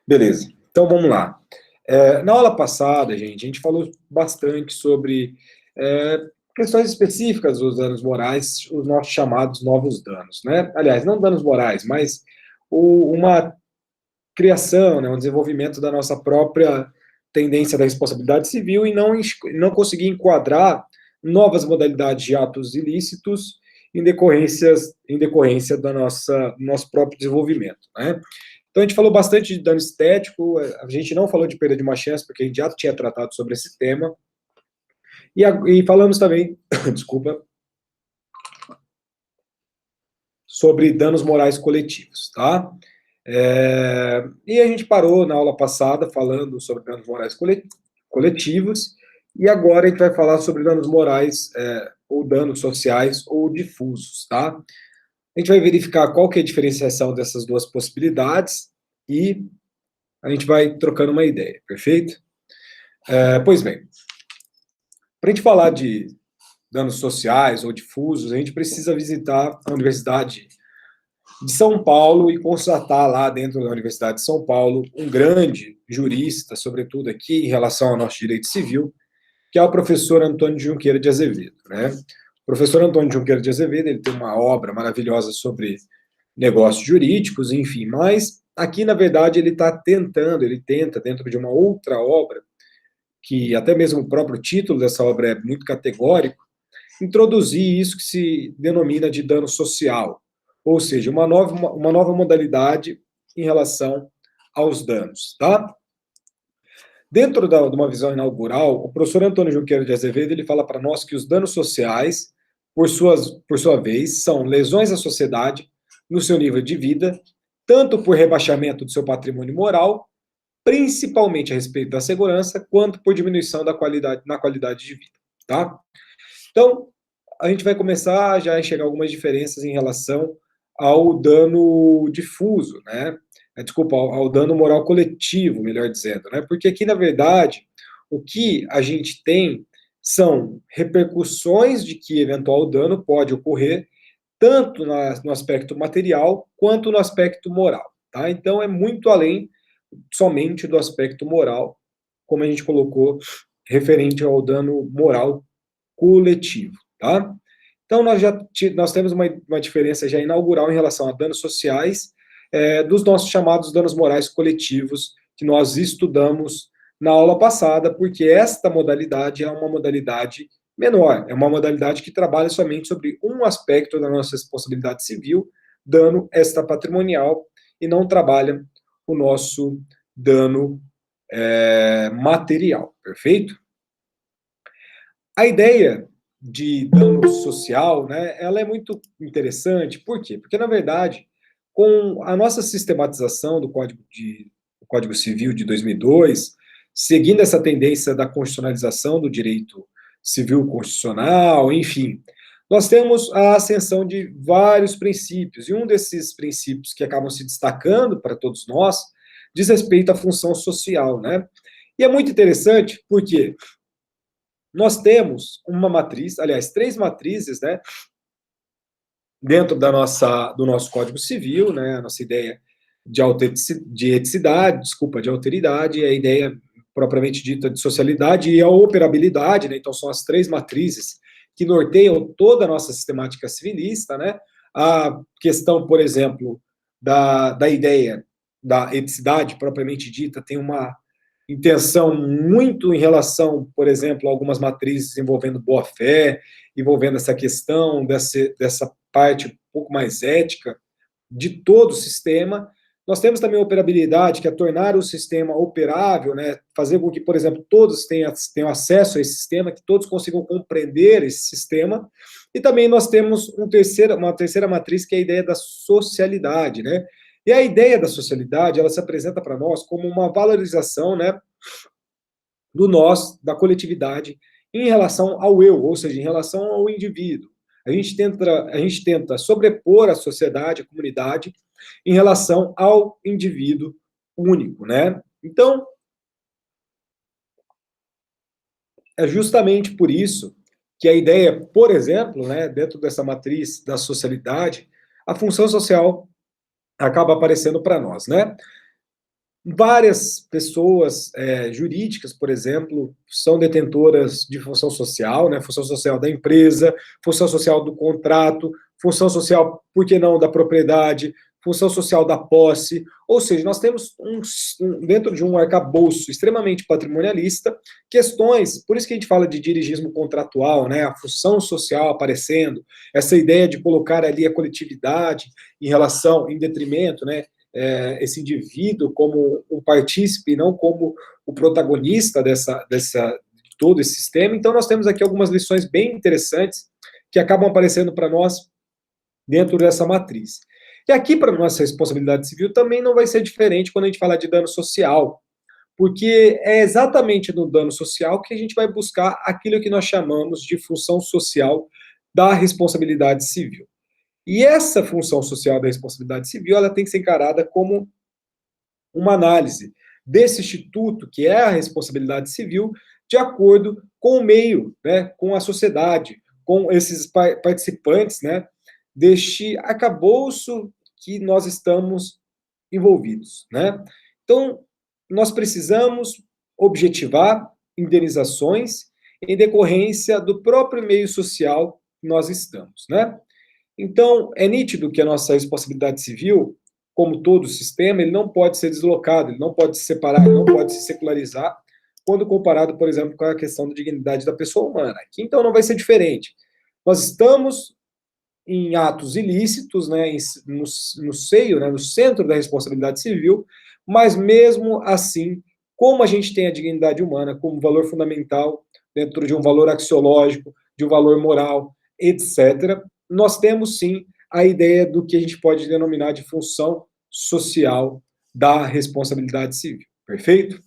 Beleza, então vamos lá. Na aula passada, gente, a gente falou bastante sobre questões específicas dos danos morais, os nossos chamados novos danos, né? Aliás, não danos morais, mas uma criação, né, um desenvolvimento da nossa própria tendência da responsabilidade civil e não conseguir enquadrar novas modalidades de atos ilícitos em decorrência do nosso próprio desenvolvimento, né? Então, a gente falou bastante de dano estético, a gente não falou de perda de uma chance, porque a gente já tinha tratado sobre esse tema, e falamos também, desculpa, sobre danos morais coletivos, tá? E a gente parou na aula passada falando sobre danos morais coletivos, e agora a gente vai falar sobre danos morais ou danos sociais ou difusos, tá? A gente vai verificar qual que é a diferenciação dessas duas possibilidades e a gente vai trocando uma ideia, perfeito? Pois bem, para a gente falar de danos sociais ou difusos, a gente precisa visitar a Universidade de São Paulo e constatar lá dentro da Universidade de São Paulo um grande jurista, sobretudo aqui em relação ao nosso direito civil, que é o professor Antônio Junqueira de Azevedo, né? O professor Antônio Junqueira de Azevedo, ele tem uma obra maravilhosa sobre negócios jurídicos, enfim, mas aqui, na verdade, ele tenta, dentro de uma outra obra, que até mesmo o próprio título dessa obra é muito categórico, introduzir isso que se denomina de dano social, ou seja, uma nova modalidade em relação aos danos, tá? Dentro de uma visão inaugural, o professor Antônio Junqueira de Azevedo, ele fala para nós que os danos sociais, por sua vez, são lesões à sociedade no seu nível de vida, tanto por rebaixamento do seu patrimônio moral, principalmente a respeito da segurança, quanto por diminuição na qualidade de vida, tá? Então, a gente vai começar já a enxergar algumas diferenças em relação ao dano difuso, né? Desculpa, ao dano moral coletivo, melhor dizendo, né? Porque aqui, na verdade, o que a gente tem são repercussões de que eventual dano pode ocorrer tanto no aspecto material quanto no aspecto moral, tá? Então, é muito além somente do aspecto moral, como a gente colocou, referente ao dano moral coletivo, tá? Então, nós temos uma diferença já inaugural em relação a danos sociais, dos nossos chamados danos morais coletivos, que nós estudamos na aula passada, porque esta modalidade é uma modalidade menor, é uma modalidade que trabalha somente sobre um aspecto da nossa responsabilidade civil, dano extrapatrimonial, e não trabalha o nosso dano material, perfeito? A ideia de dano social, né, ela é muito interessante, por quê? Porque, na verdade, com a nossa sistematização do Código Civil de 2002, seguindo essa tendência da constitucionalização do direito civil constitucional, enfim, nós temos a ascensão de vários princípios, e um desses princípios que acabam se destacando para todos nós diz respeito à função social, né? E é muito interessante porque nós temos uma matriz, aliás, três matrizes, né, dentro do nosso Código Civil, né, a nossa ideia de eticidade, desculpa, de alteridade, a ideia propriamente dita de socialidade e a operabilidade, né, então são as três matrizes que norteiam toda a nossa sistemática civilista, né, a questão, por exemplo, da ideia da eticidade propriamente dita tem uma intenção muito em relação, por exemplo, a algumas matrizes envolvendo boa-fé, envolvendo essa questão dessa parte um pouco mais ética de todo o sistema. Nós temos também a operabilidade, que é tornar o sistema operável, né? Fazer com que, por exemplo, todos tenham acesso a esse sistema, que todos consigam compreender esse sistema. E também nós temos uma terceira matriz, que é a ideia da socialidade, né? E a ideia da socialidade, ela se apresenta para nós como uma valorização, né, do nós, da coletividade, em relação ao eu, ou seja, em relação ao indivíduo. A gente tenta sobrepor a sociedade, a comunidade, em relação ao indivíduo único, né? Então, é justamente por isso que a ideia, por exemplo, né, dentro dessa matriz da socialidade, a função social acaba aparecendo para nós, né? Várias pessoas jurídicas, por exemplo, são detentoras de função social, né? Função social da empresa, função social do contrato, função social, por que não, da propriedade, função social da posse. Ou seja, nós temos, dentro de um arcabouço extremamente patrimonialista, questões, por isso que a gente fala de dirigismo contratual, né? A função social aparecendo, essa ideia de colocar ali a coletividade em relação, em detrimento, né? Esse indivíduo como um partícipe, não como o protagonista de todo esse sistema. Então, nós temos aqui algumas lições bem interessantes que acabam aparecendo para nós dentro dessa matriz. E aqui, para a nossa responsabilidade civil, também não vai ser diferente quando a gente falar de dano social, porque é exatamente no dano social que a gente vai buscar aquilo que nós chamamos de função social da responsabilidade civil. E essa função social da responsabilidade civil, ela tem que ser encarada como uma análise desse instituto, que é a responsabilidade civil, de acordo com o meio, né, com a sociedade, com esses participantes, né, deste arcabouço que nós estamos envolvidos, né? Então, nós precisamos objetivar indenizações em decorrência do próprio meio social que nós estamos, né? Então, é nítido que a nossa responsabilidade civil, como todo o sistema, ele não pode ser deslocado, ele não pode se separar, ele não pode se secularizar, quando comparado, por exemplo, com a questão da dignidade da pessoa humana. Aqui, então, não vai ser diferente. Nós estamos em atos ilícitos, né, no seio, né, no centro da responsabilidade civil, mas mesmo assim, como a gente tem a dignidade humana como valor fundamental, dentro de um valor axiológico, de um valor moral, etc., nós temos sim a ideia do que a gente pode denominar de função social da responsabilidade civil. Perfeito?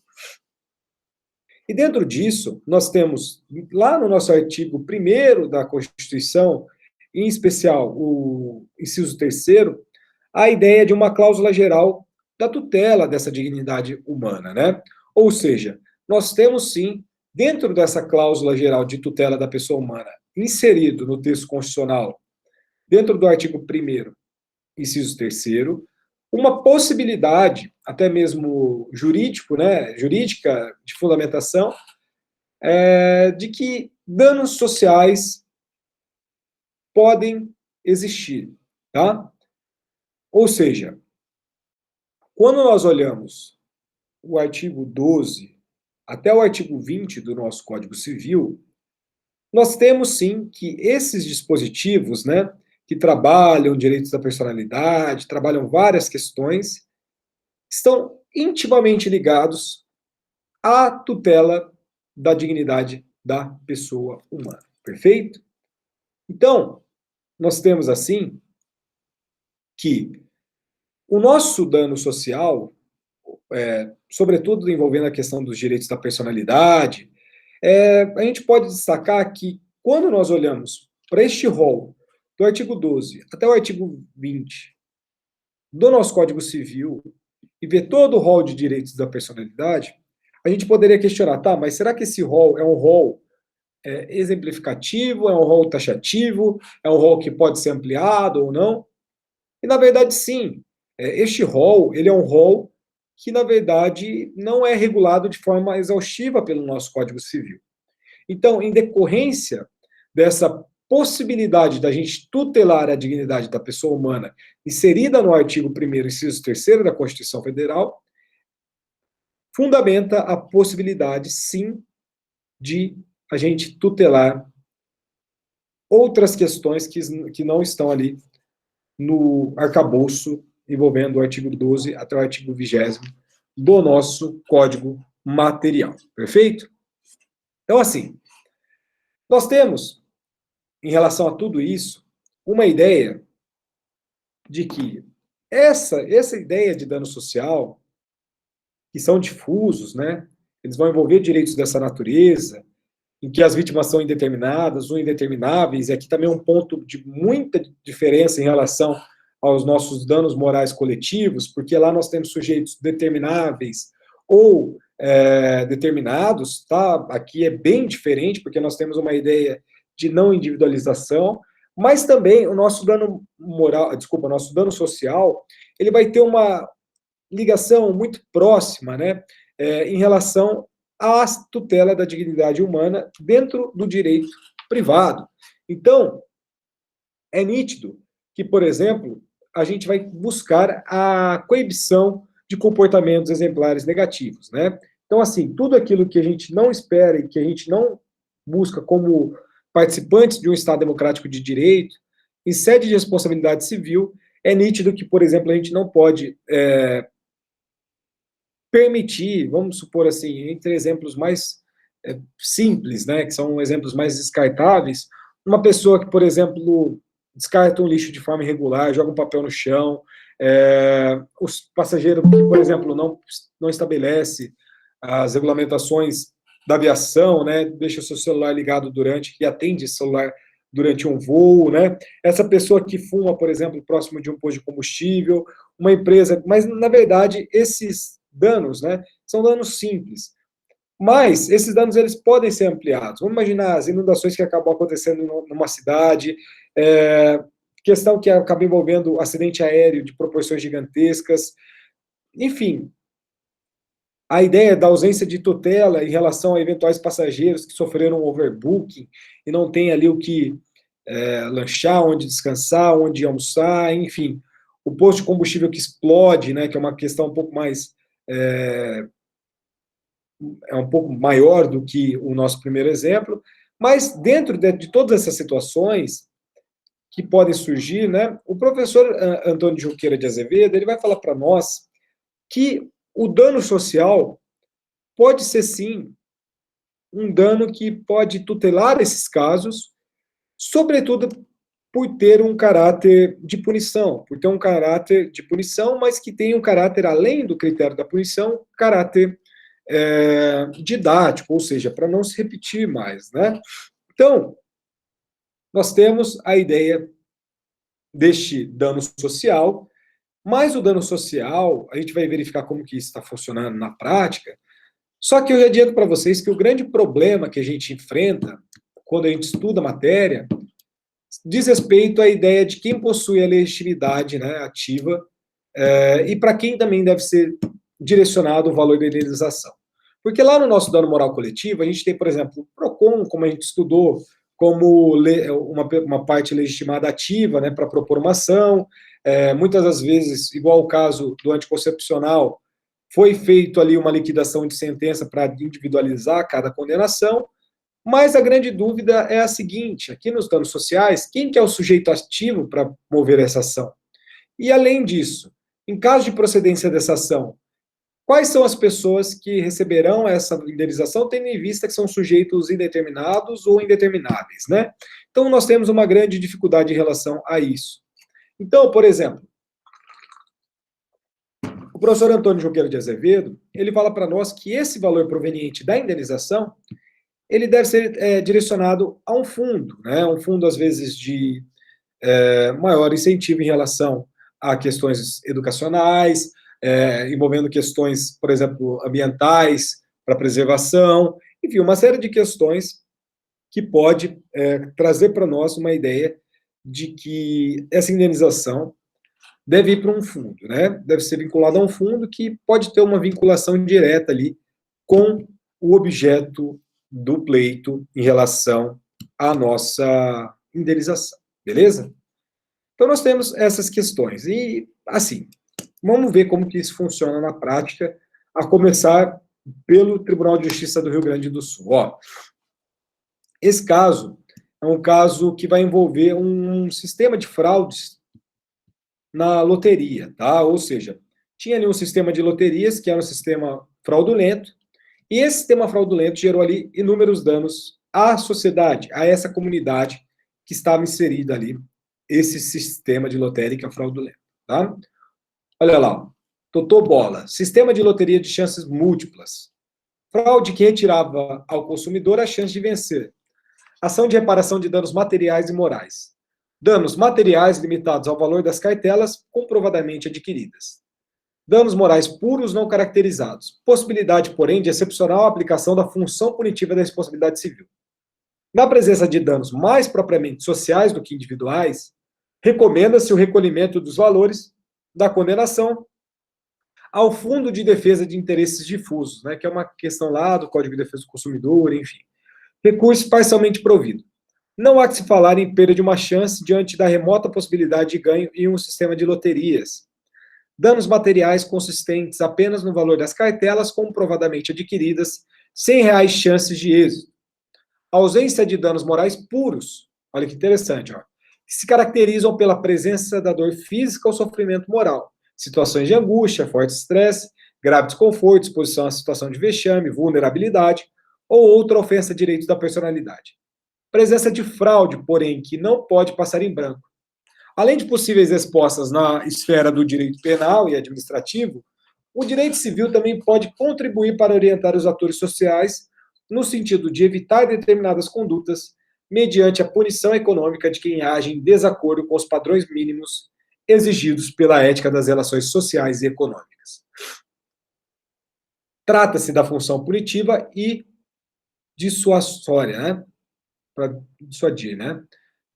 E dentro disso, nós temos, lá no nosso artigo 1º da Constituição, em especial o inciso 3º, a ideia de uma cláusula geral da tutela dessa dignidade humana, né? Ou seja, nós temos sim, dentro dessa cláusula geral de tutela da pessoa humana, inserido no texto constitucional, dentro do artigo 1º, inciso 3º, uma possibilidade, até mesmo jurídico, né, jurídica de fundamentação, de que danos sociais podem existir, tá? Ou seja, quando nós olhamos o artigo 12 até o artigo 20 do nosso Código Civil, nós temos sim que esses dispositivos, né, que trabalham direitos da personalidade, trabalham várias questões, estão intimamente ligados à tutela da dignidade da pessoa humana. Perfeito? Então, nós temos assim que o nosso dano social, sobretudo envolvendo a questão dos direitos da personalidade, a gente pode destacar que quando nós olhamos para este rol do artigo 12 até o artigo 20 do nosso Código Civil e ver todo o rol de direitos da personalidade, a gente poderia questionar, tá, mas será que esse rol é um rol exemplificativo, é um rol taxativo, é um rol que pode ser ampliado ou não? E, na verdade, sim. Este rol, ele é um rol que, na verdade, não é regulado de forma exaustiva pelo nosso Código Civil. Então, em decorrência dessa possibilidade da gente tutelar a dignidade da pessoa humana, inserida no artigo 1º, inciso 3º da Constituição Federal, fundamenta a possibilidade, sim, de a gente tutelar outras questões que não estão ali no arcabouço envolvendo o artigo 12 até o artigo 20º do nosso Código Material. Perfeito? Então, assim, nós temos, em relação a tudo isso, uma ideia de que essa ideia de dano social, que são difusos, né? Eles vão envolver direitos dessa natureza, em que as vítimas são indeterminadas ou indetermináveis, e aqui também é um ponto de muita diferença em relação aos nossos danos morais coletivos, porque lá nós temos sujeitos determináveis ou determinados, tá? Aqui é bem diferente, porque nós temos uma ideia de não individualização, mas também o nosso dano moral, desculpa, o nosso dano social, ele vai ter ligação muito próxima, né, em relação à tutela da dignidade humana dentro do direito privado. Então, é nítido que, por exemplo, a gente vai buscar a coibição de comportamentos exemplares negativos, né? Então, assim, tudo aquilo que a gente não espera e que a gente não busca como participantes de um Estado democrático de direito, em sede de responsabilidade civil, é nítido que, por exemplo, a gente não pode permitir, vamos supor assim, entre exemplos mais simples, né, que são exemplos mais descartáveis, uma pessoa que, por exemplo, descarta um lixo de forma irregular, joga um papel no chão, os passageiros que, por exemplo, não estabelece as regulamentações da aviação, né, deixa o seu celular ligado durante, e atende celular durante um voo, né, essa pessoa que fuma, por exemplo, próximo de um posto de combustível, uma empresa, mas, na verdade, esses danos, né, são danos simples. Mas esses danos eles podem ser ampliados. Vamos imaginar as inundações que acabam acontecendo numa cidade, questão que acaba envolvendo acidente aéreo de proporções gigantescas. Enfim, a ideia da ausência de tutela em relação a eventuais passageiros que sofreram overbooking e não tem ali o que lanchar, onde descansar, onde almoçar, enfim. O posto de combustível que explode, né, que é uma questão um pouco mais um pouco maior do que o nosso primeiro exemplo, mas dentro de todas essas situações que podem surgir, né, o professor Antônio Junqueira de Azevedo, ele vai falar para nós que o dano social pode ser, sim, um dano que pode tutelar esses casos, sobretudo por ter um caráter de punição, por ter um caráter de punição, mas que tem um caráter, além do critério da punição, caráter didático, ou seja, para não se repetir mais, né? Então, nós temos a ideia deste dano social, mas o dano social, a gente vai verificar como que isso está funcionando na prática, só que eu já adianto para vocês que o grande problema que a gente enfrenta quando a gente estuda a matéria diz respeito à ideia de quem possui a legitimidade, né, ativa e para quem também deve ser direcionado o valor da indenização. Porque lá no nosso dano moral coletivo, a gente tem, por exemplo, o PROCON, como a gente estudou, como uma parte legitimada ativa, né, para propor uma ação. Muitas das vezes, igual o caso do anticoncepcional, foi feito ali uma liquidação de sentença para individualizar cada condenação, mas a grande dúvida é a seguinte, aqui nos danos sociais, quem que é o sujeito ativo para mover essa ação? E além disso, em caso de procedência dessa ação, quais são as pessoas que receberão essa indenização, tendo em vista que são sujeitos indeterminados ou indetermináveis, né? Então, nós temos uma grande dificuldade em relação a isso. Então, por exemplo, o professor Antônio Junqueira de Azevedo, ele fala para nós que esse valor proveniente da indenização, ele deve ser direcionado a um fundo, né? Um fundo, às vezes, de maior incentivo em relação a questões educacionais, envolvendo questões, por exemplo, ambientais, para preservação, enfim, uma série de questões que pode trazer para nós uma ideia de que essa indenização deve ir para um fundo, né? Deve ser vinculada a um fundo que pode ter uma vinculação direta ali com o objeto do pleito em relação à nossa indenização, beleza? Então, nós temos essas questões. E, assim, vamos ver como que isso funciona na prática, a começar pelo Tribunal de Justiça do Rio Grande do Sul. Ó, esse caso é um caso que vai envolver um sistema de fraudes na loteria, tá? Ou seja, tinha ali um sistema de loterias que era um sistema fraudulento, e esse sistema fraudulento gerou ali inúmeros danos à sociedade, a essa comunidade que estava inserida ali, esse sistema de lotérica fraudulento, tá? Olha lá, Totô Bola, sistema de loteria de chances múltiplas. Fraude que retirava ao consumidor a chance de vencer. Ação de reparação de danos materiais e morais. Danos materiais limitados ao valor das cartelas comprovadamente adquiridas. Danos morais puros não caracterizados. Possibilidade, porém, de excepcional aplicação da função punitiva da responsabilidade civil. Na presença de danos mais propriamente sociais do que individuais, recomenda-se o recolhimento dos valores da condenação, ao Fundo de Defesa de Interesses Difusos, né, que é uma questão lá do Código de Defesa do Consumidor, enfim. Recurso parcialmente provido. Não há que se falar em perda de uma chance diante da remota possibilidade de ganho em um sistema de loterias. Danos materiais consistentes apenas no valor das cartelas comprovadamente adquiridas, sem reais chances de êxito. A ausência de danos morais puros, olha que interessante, ó, que se caracterizam pela presença da dor física ou sofrimento moral, situações de angústia, forte estresse, grave desconforto, exposição à situação de vexame, vulnerabilidade ou outra ofensa a direitos da personalidade. Presença de fraude, porém, que não pode passar em branco. Além de possíveis respostas na esfera do direito penal e administrativo, o direito civil também pode contribuir para orientar os atores sociais no sentido de evitar determinadas condutas mediante a punição econômica de quem age em desacordo com os padrões mínimos exigidos pela ética das relações sociais e econômicas. Trata-se da função punitiva e dissuasória, né? Para dissuadir, né?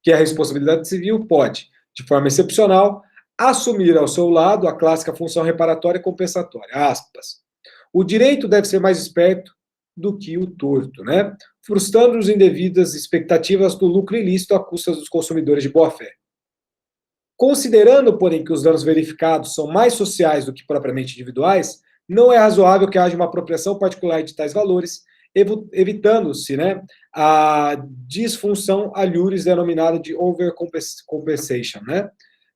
Que a responsabilidade civil pode, de forma excepcional, assumir ao seu lado a clássica função reparatória e compensatória. Aspas. O direito deve ser mais esperto do que o torto, né? Frustrando as indevidas expectativas do lucro ilícito à custa dos consumidores de boa-fé. Considerando, porém, que os danos verificados são mais sociais do que propriamente individuais, não é razoável que haja uma apropriação particular de tais valores, evitando-se, né, a disfunção alhures denominada de overcompensation, né?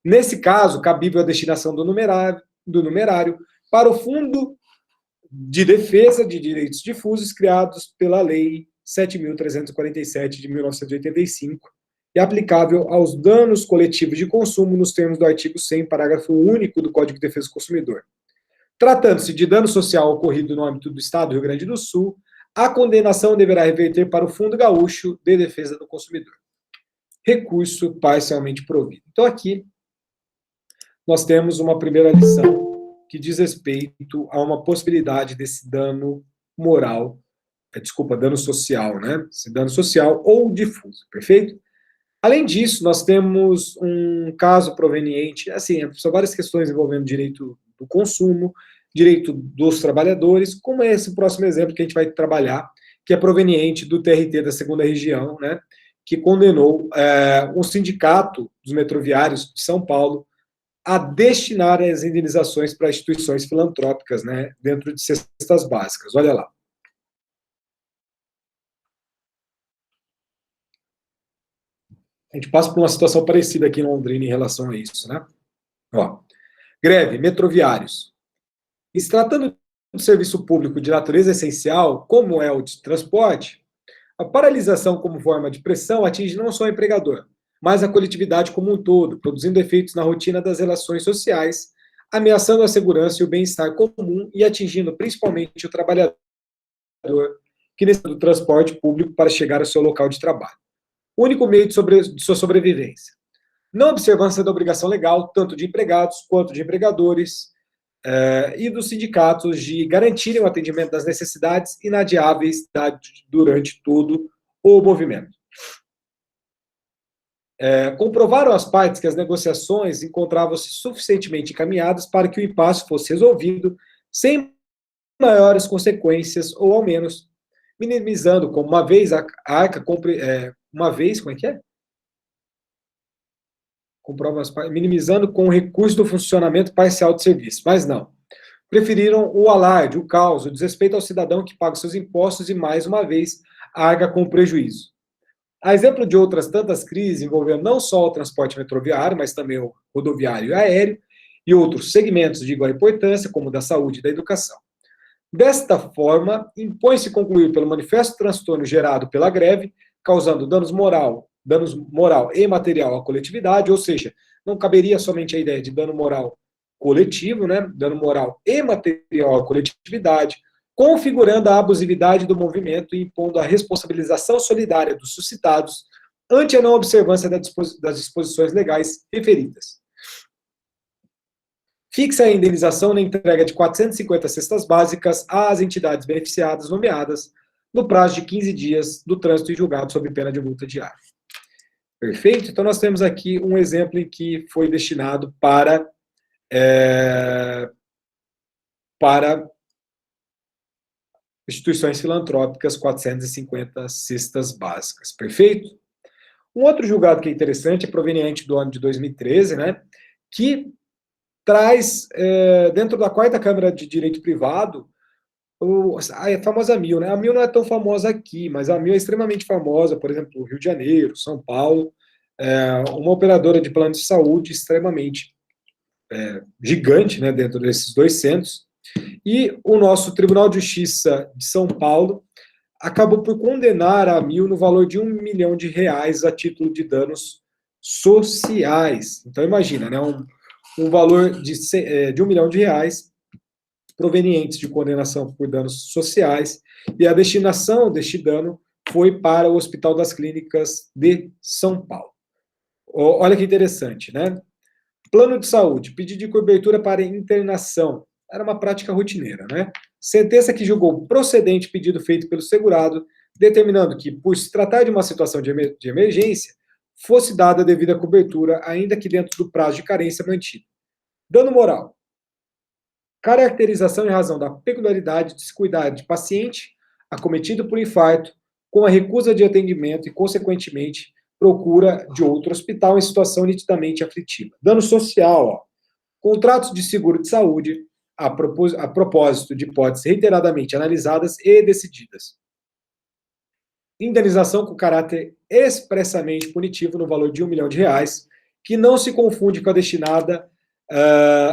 Nesse caso, cabível a destinação do numerário para o Fundo de Defesa de Direitos Difusos criados pela Lei 7.347 de 1985 e aplicável aos danos coletivos de consumo nos termos do artigo 100, parágrafo único do Código de Defesa do Consumidor. Tratando-se de dano social ocorrido no âmbito do Estado do Rio Grande do Sul, a condenação deverá reverter para o Fundo Gaúcho de Defesa do Consumidor. Recurso parcialmente provido. Então, aqui, nós temos uma primeira lição que diz respeito a uma possibilidade desse dano moral, dano social, né? Esse dano social ou difuso, perfeito? Além disso, nós temos um caso proveniente, assim, são várias questões envolvendo direito do consumo, direito dos trabalhadores, como é esse próximo exemplo que a gente vai trabalhar, que é proveniente do TRT da segunda região, né, que condenou um sindicato dos metroviários de São Paulo a destinar as indenizações para instituições filantrópicas, né, dentro de cestas básicas. Olha lá. A gente passa por uma situação parecida aqui em Londrina em relação a isso, né? Ó, greve, metroviários. E se tratando de serviço público de natureza essencial, como é o de transporte, a paralisação como forma de pressão atinge não só o empregador, mas a coletividade como um todo, produzindo efeitos na rotina das relações sociais, ameaçando a segurança e o bem-estar comum e atingindo principalmente o trabalhador que necessita do transporte público para chegar ao seu local de trabalho. Único meio de sua sobrevivência. Não observância da obrigação legal, tanto de empregados quanto de empregadores, e dos sindicatos de garantirem o atendimento das necessidades inadiáveis durante todo o movimento. Comprovaram as partes que as negociações encontravam-se suficientemente encaminhadas para que o impasse fosse resolvido sem maiores consequências, ou ao menos minimizando, como uma vez a arca uma vez, como é que é? Minimizando com o recurso do funcionamento parcial de serviço, mas não. Preferiram o alarde, o caos, o desrespeito ao cidadão que paga seus impostos e, mais uma vez, arca com prejuízo. A exemplo de outras tantas crises envolvendo não só o transporte metroviário, mas também o rodoviário e aéreo, e outros segmentos de igual importância, como o da saúde e da educação. Desta forma, impõe-se concluir pelo manifesto transtorno gerado pela greve, causando danos moral e material à coletividade, ou seja, não caberia somente a ideia de dano moral coletivo, né, dano moral e material à coletividade, configurando a abusividade do movimento e impondo a responsabilização solidária dos suscitados ante a não observância das disposições legais referidas. Fixa a indenização na entrega de 450 cestas básicas às entidades beneficiadas nomeadas no prazo de 15 dias do trânsito em julgado sob pena de multa diária. Perfeito? Então, nós temos aqui um exemplo em que foi destinado para para instituições filantrópicas, 450 cestas básicas. Perfeito? Um outro julgado que é interessante é proveniente do ano de 2013, né, que traz, dentro da quarta Câmara de Direito Privado, a famosa AMIL, né? A AMIL não é tão famosa aqui, mas a AMIL é extremamente famosa, por exemplo, no Rio de Janeiro, São Paulo, uma operadora de plano de saúde extremamente gigante, né, dentro desses dois centros, e o nosso Tribunal de Justiça de São Paulo acabou por condenar a AMIL no valor de R$ 1 milhão a título de danos sociais. Então, imagina, né, um valor de R$ 1 milhão provenientes de condenação por danos sociais, e a destinação deste dano foi para o Hospital das Clínicas de São Paulo. Olha que interessante, né? Plano de saúde, pedido de cobertura para internação. Era uma prática rotineira, né? Sentença que julgou procedente pedido feito pelo segurado, determinando que, por se tratar de uma situação de emergência, fosse dada a devida cobertura, ainda que dentro do prazo de carência mantido. Dano moral. Caracterização em razão da peculiaridade de descuidado de paciente acometido por infarto, com a recusa de atendimento e, consequentemente, procura de outro hospital em situação nitidamente aflitiva. Dano social, ó. Contratos de seguro de saúde, a propósito de hipóteses reiteradamente analisadas e decididas. Indenização com caráter expressamente punitivo no valor de R$ 1 milhão, que não se confunde com a destinada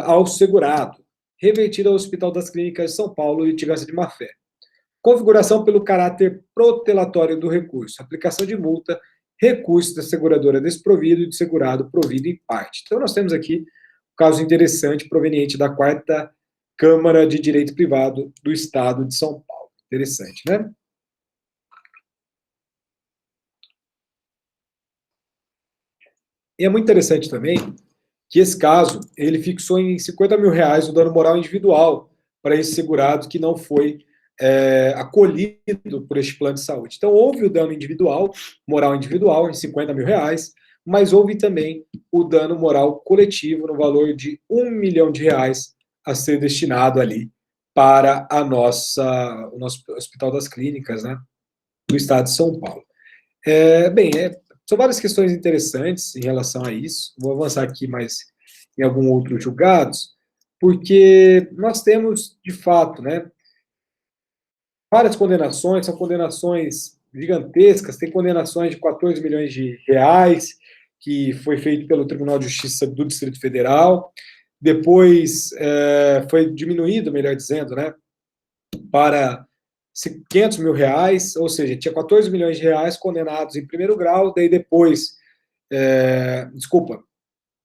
ao segurado, revertida ao Hospital das Clínicas de São Paulo, litigância de má-fé. Configuração pelo caráter protelatório do recurso, aplicação de multa, recurso da seguradora desprovido e do segurado provido em parte. Então, nós temos aqui um caso interessante proveniente da quarta Câmara de Direito Privado do Estado de São Paulo. Interessante, né? E é muito interessante também que esse caso, ele fixou em R$ 50 mil o dano moral individual para esse segurado que não foi acolhido por este plano de saúde. Então, houve o dano individual, moral individual, em R$ 50 mil, mas houve também o dano moral coletivo no valor de R$ 1 milhão a ser destinado ali para o nosso Hospital das Clínicas, né, do Estado de São Paulo. São várias questões interessantes em relação a isso. Vou avançar aqui mais em alguns outros julgados, porque nós temos, de fato, né, várias condenações, são condenações gigantescas, tem condenações de 14 milhões de reais, que foi feito pelo Tribunal de Justiça do Distrito Federal, depois foi diminuído, melhor dizendo, né, para R$ 500 mil, ou seja, tinha 14 milhões de reais condenados em primeiro grau, daí depois,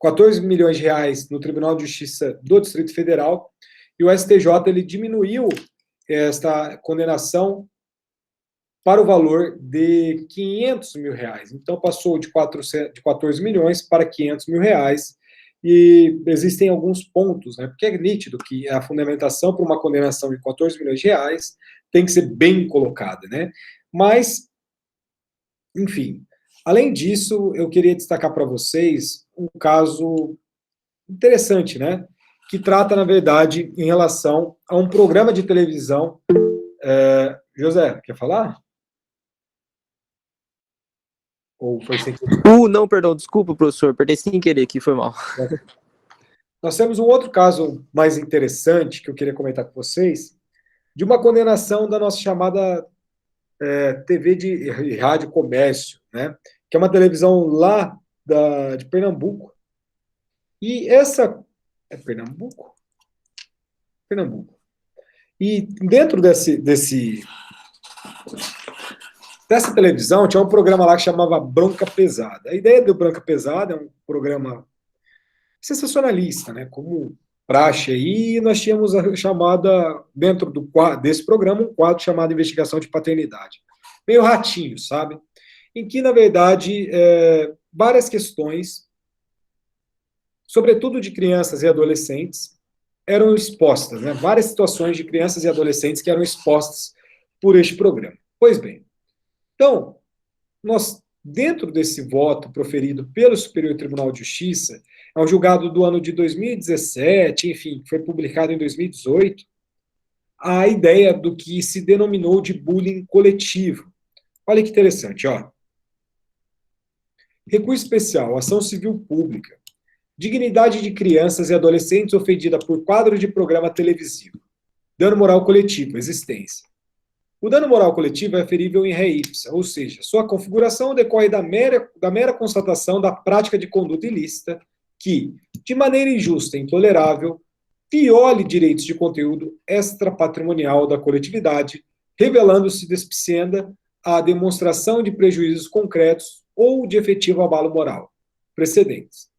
14 milhões de reais no Tribunal de Justiça do Distrito Federal, e o STJ ele diminuiu esta condenação para o valor de R$ 500 mil. Então, passou de 14 milhões para R$ 500 mil, e existem alguns pontos, né, porque é nítido que a fundamentação para uma condenação de 14 milhões de reais tem que ser bem colocada, né? Mas, enfim, além disso, eu queria destacar para vocês um caso interessante, né? Que trata, na verdade, em relação a um programa de televisão. José, quer falar? Ou foi sem querer? Não, perdão, desculpa, professor, apertei sem querer aqui, foi mal. Nós temos um outro caso mais interessante que eu queria comentar com vocês, de uma condenação da nossa chamada TV de Rádio Comércio, né? Que é uma televisão lá de Pernambuco. E essa... É Pernambuco? Pernambuco. E dentro dessa televisão tinha um programa lá que chamava Bronca Pesada. A ideia do Bronca Pesada é um programa sensacionalista, né? Como praxe aí, e nós tínhamos a chamada, dentro desse programa, um quadro chamado Investigação de Paternidade. Meio ratinho, sabe? Em que, na verdade, várias questões, sobretudo de crianças e adolescentes, eram expostas, né? Várias situações de crianças e adolescentes que eram expostas por este programa. Pois bem, então, nós, dentro desse voto proferido pelo Superior Tribunal de Justiça, é um julgado do ano de 2017, enfim, foi publicado em 2018, a ideia do que se denominou de bullying coletivo. Olha que interessante, ó. Recurso especial, ação civil pública. Dignidade de crianças e adolescentes ofendida por quadro de programa televisivo. Dano moral coletivo, existência. O dano moral coletivo é aferível em re ipsa, ou seja, sua configuração decorre da mera constatação da prática de conduta ilícita que, de maneira injusta e intolerável, viole direitos de conteúdo extrapatrimonial da coletividade, revelando-se despicienda a demonstração de prejuízos concretos ou de efetivo abalo moral. Precedentes.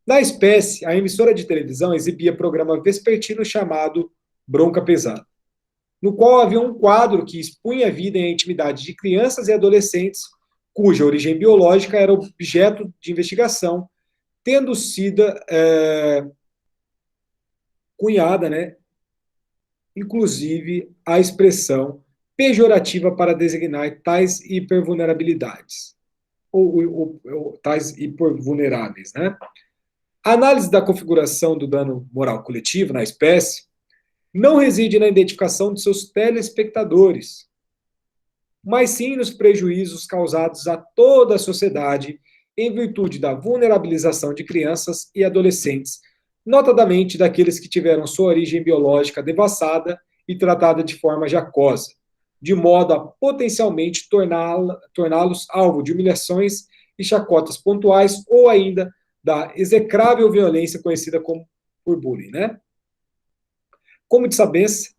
Na espécie, a emissora de televisão exibia programa vespertino chamado Bronca Pesada, no qual havia um quadro que expunha a vida e a intimidade de crianças e adolescentes, cuja origem biológica era objeto de investigação, tendo sido cunhada, né, inclusive a expressão pejorativa para designar tais hipervulnerabilidades, ou tais hipervulneráveis, né? A análise da configuração do dano moral coletivo na espécie não reside na identificação de seus telespectadores, mas sim nos prejuízos causados a toda a sociedade em virtude da vulnerabilização de crianças e adolescentes, notadamente daqueles que tiveram sua origem biológica devassada e tratada de forma jacosa, de modo a potencialmente torná-los alvo de humilhações e chacotas pontuais ou ainda da execrável violência conhecida como por bullying, né? Como de saber-se,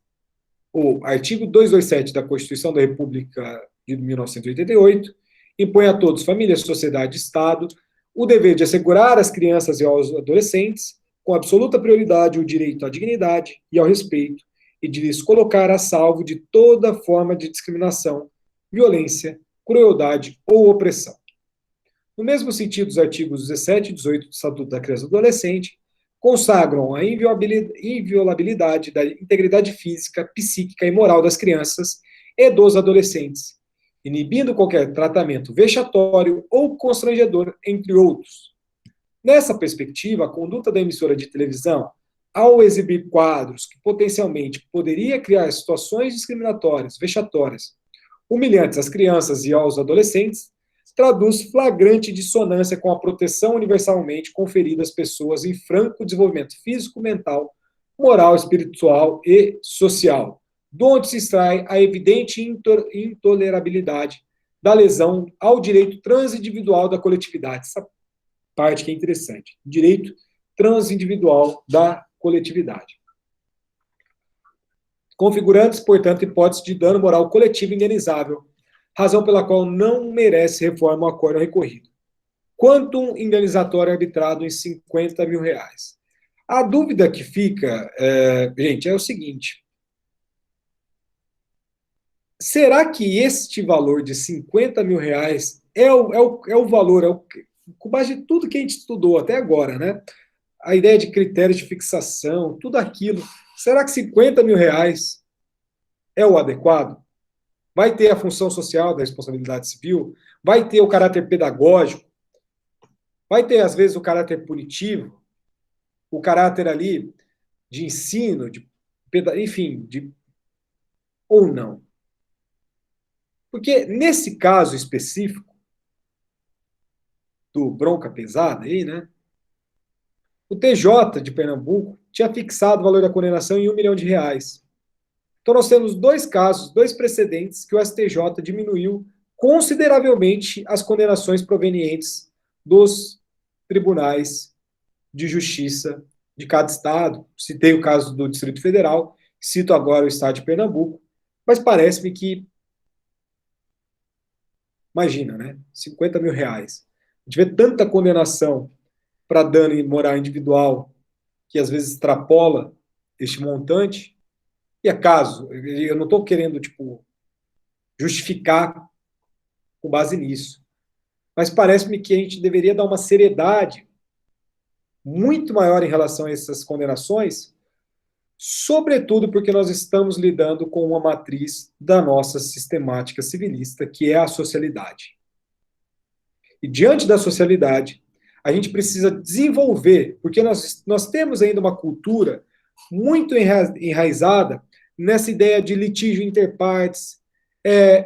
o artigo 227 da Constituição da República de 1988 impõe a todos, família, sociedade e Estado, o dever de assegurar às crianças e aos adolescentes, com absoluta prioridade, o direito à dignidade e ao respeito, e de lhes colocar a salvo de toda forma de discriminação, violência, crueldade ou opressão. No mesmo sentido, os artigos 17 e 18 do Estatuto da Criança e do Adolescente consagram a inviolabilidade da integridade física, psíquica e moral das crianças e dos adolescentes, inibindo qualquer tratamento vexatório ou constrangedor, entre outros. Nessa perspectiva, a conduta da emissora de televisão, ao exibir quadros que potencialmente poderia criar situações discriminatórias, vexatórias, humilhantes às crianças e aos adolescentes, traduz flagrante dissonância com a proteção universalmente conferida às pessoas em franco desenvolvimento físico, mental, moral, espiritual e social, de onde se extrai a evidente intolerabilidade da lesão ao direito transindividual da coletividade. Essa parte que é interessante. Direito transindividual da coletividade. Configurando-se, portanto, hipótese de dano moral coletivo indenizável, razão pela qual não merece reforma o acordo recorrido. Quantum indenizatório arbitrado em R$50 mil. A dúvida que fica, gente, é o seguinte: será que este valor de R$50 mil é o valor, com base em tudo que a gente estudou até agora, né? A ideia de critérios de fixação, tudo aquilo. Será que R$50 mil é o adequado? Vai ter a função social da responsabilidade civil? Vai ter o caráter pedagógico? Vai ter, às vezes, o caráter punitivo? O caráter ali de ensino, enfim, ou não? Porque, nesse caso específico, do Bronca Pesada aí, né? O TJ de Pernambuco tinha fixado o valor da condenação em R$1 milhão. Então, nós temos dois casos, dois precedentes que o STJ diminuiu consideravelmente as condenações provenientes dos tribunais de justiça de cada estado. Citei o caso do Distrito Federal, cito agora o estado de Pernambuco, mas parece-me que, imagina, né? R$50 mil. A gente vê tanta condenação para dano moral individual que às vezes extrapola este montante. E acaso, eu não estou querendo, justificar com base nisso, mas parece-me que a gente deveria dar uma seriedade muito maior em relação a essas condenações, sobretudo porque nós estamos lidando com uma matriz da nossa sistemática civilista, que é a socialidade. E diante da socialidade, a gente precisa desenvolver, porque nós temos ainda uma cultura muito enraizada nessa ideia de litígio interpartes,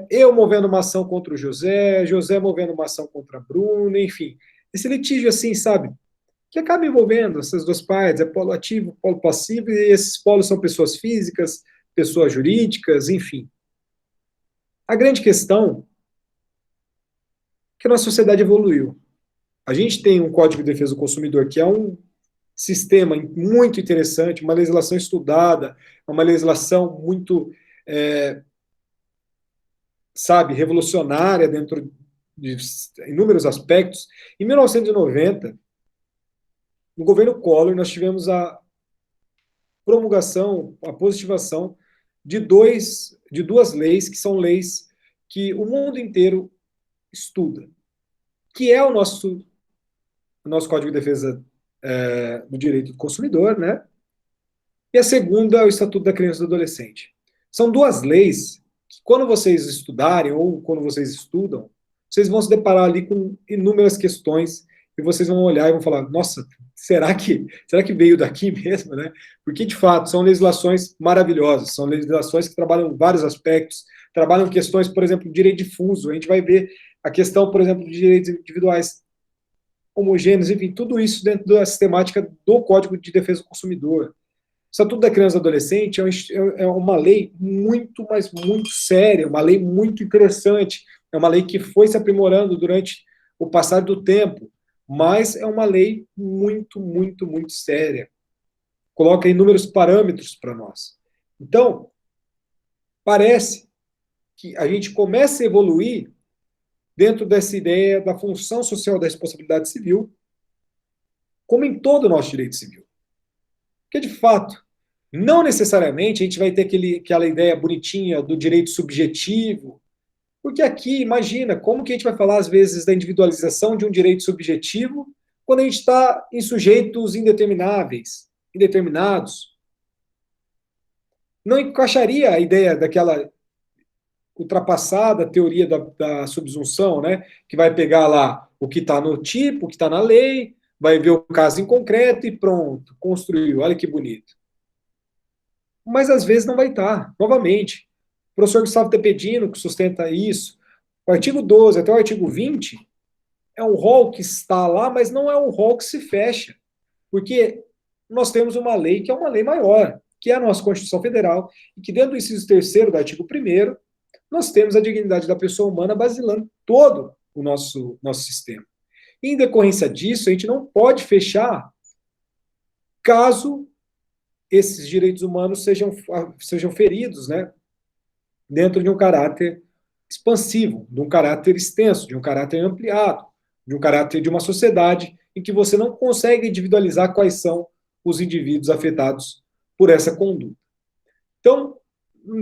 eu movendo uma ação contra o José, José movendo uma ação contra a Bruna, enfim. Esse litígio, assim, sabe, que acaba envolvendo essas duas partes, polo ativo, polo passivo, e esses polos são pessoas físicas, pessoas jurídicas, enfim. A grande questão é que a nossa sociedade evoluiu. A gente tem um Código de Defesa do Consumidor que é um sistema muito interessante, uma legislação estudada, uma legislação muito, revolucionária dentro de inúmeros aspectos. Em 1990, no governo Collor, nós tivemos a promulgação, a positivação de duas leis, que são leis que o mundo inteiro estuda, que é o nosso Código de Defesa do Direito do Consumidor, né? E a segunda é o Estatuto da Criança e do Adolescente. São duas leis que, quando vocês estudarem ou quando vocês estudam, vocês vão se deparar ali com inúmeras questões e vocês vão olhar e vão falar, nossa, será que veio daqui mesmo, né? Porque, de fato, são legislações maravilhosas, são legislações que trabalham vários aspectos, trabalham questões, por exemplo, direito difuso, a gente vai ver a questão, por exemplo, de direitos individuais homogêneos, enfim, tudo isso dentro da sistemática do Código de Defesa do Consumidor. O Estatuto da Criança e do Adolescente é uma lei muito, mas muito séria, uma lei muito interessante, é uma lei que foi se aprimorando durante o passar do tempo, mas é uma lei muito, muito, muito séria. Coloca inúmeros parâmetros para nós. Então, parece que a gente começa a evoluir dentro dessa ideia da função social da responsabilidade civil, como em todo o nosso direito civil. Porque, de fato, não necessariamente a gente vai ter aquela ideia bonitinha do direito subjetivo, porque aqui, imagina, como que a gente vai falar, às vezes, da individualização de um direito subjetivo quando a gente está em sujeitos indeterminados? Não encaixaria a ideia daquela ultrapassada teoria da subsunção, né? Que vai pegar lá o que está no tipo, o que está na lei, vai ver o caso em concreto e pronto, construiu, olha que bonito. Mas às vezes não vai estar, novamente. O professor Gustavo Tepedino, que sustenta isso, o artigo 12 até o artigo 20 é um rol que está lá, mas não é um rol que se fecha, porque nós temos uma lei que é uma lei maior, que é a nossa Constituição Federal, e que dentro do inciso 3º do artigo 1º, nós temos a dignidade da pessoa humana basilando todo o nosso sistema. E, em decorrência disso, a gente não pode fechar caso esses direitos humanos sejam feridos, né, dentro de um caráter expansivo, de um caráter extenso, de um caráter ampliado, de um caráter de uma sociedade em que você não consegue individualizar quais são os indivíduos afetados por essa conduta. Então,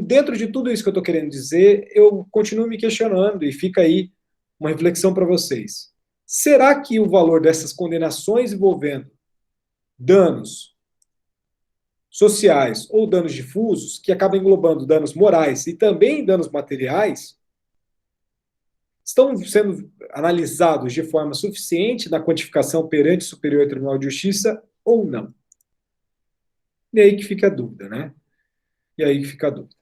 dentro de tudo isso que eu estou querendo dizer, eu continuo me questionando e fica aí uma reflexão para vocês. Será que o valor dessas condenações envolvendo danos sociais ou danos difusos, que acabam englobando danos morais e também danos materiais, estão sendo analisados de forma suficiente na quantificação perante o Superior Tribunal de Justiça ou não? E aí que fica a dúvida, né? E aí que fica a dúvida.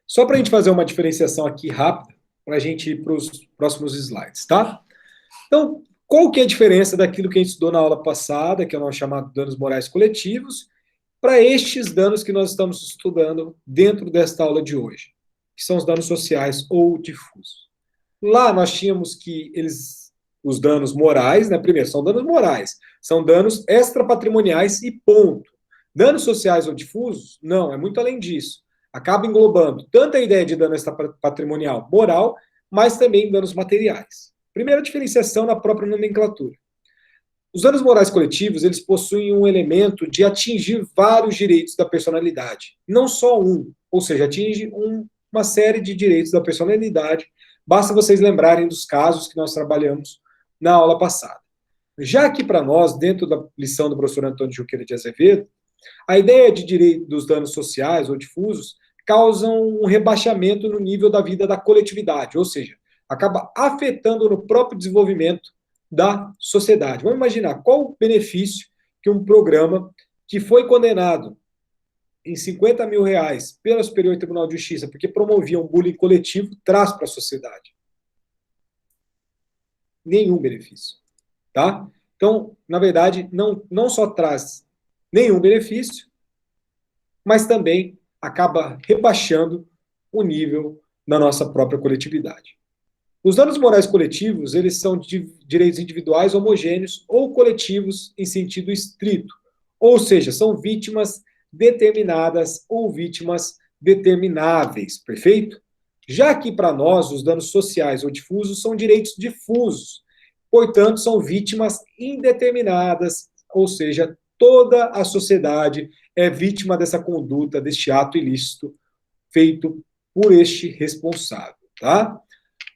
Só para a gente fazer uma diferenciação aqui rápida, para a gente ir para os próximos slides, tá? Então, qual que é a diferença daquilo que a gente estudou na aula passada, que é o nosso chamado danos morais coletivos, para estes danos que nós estamos estudando dentro desta aula de hoje, que são os danos sociais ou difusos. Lá nós tínhamos que os danos morais, né, primeiro, são danos morais, são danos extrapatrimoniais e ponto. Danos sociais ou difusos, não, é muito além disso. Acaba englobando tanto a ideia de dano extrapatrimonial moral, mas também danos materiais. Primeira diferenciação na própria nomenclatura. Os danos morais coletivos, eles possuem um elemento de atingir vários direitos da personalidade, não só um, ou seja, atinge uma série de direitos da personalidade. Basta vocês lembrarem dos casos que nós trabalhamos na aula passada. Já que para nós, dentro da lição do professor Antônio Junqueira de Azevedo, a ideia de direito dos danos sociais ou difusos causam um rebaixamento no nível da vida da coletividade, ou seja, acaba afetando no próprio desenvolvimento da sociedade. Vamos imaginar qual o benefício que um programa que foi condenado em 50 mil reais pelo Superior Tribunal de Justiça, porque promovia um bullying coletivo, traz para a sociedade. Nenhum benefício. Tá? Então, na verdade, não só traz nenhum benefício, mas também acaba rebaixando o nível da nossa própria coletividade. Os danos morais coletivos, eles são de direitos individuais homogêneos ou coletivos em sentido estrito, ou seja, são vítimas determinadas ou vítimas determináveis, perfeito? Já que para nós os danos sociais ou difusos são direitos difusos, portanto são vítimas indeterminadas, ou seja, toda a sociedade é vítima dessa conduta, deste ato ilícito feito por este responsável, tá?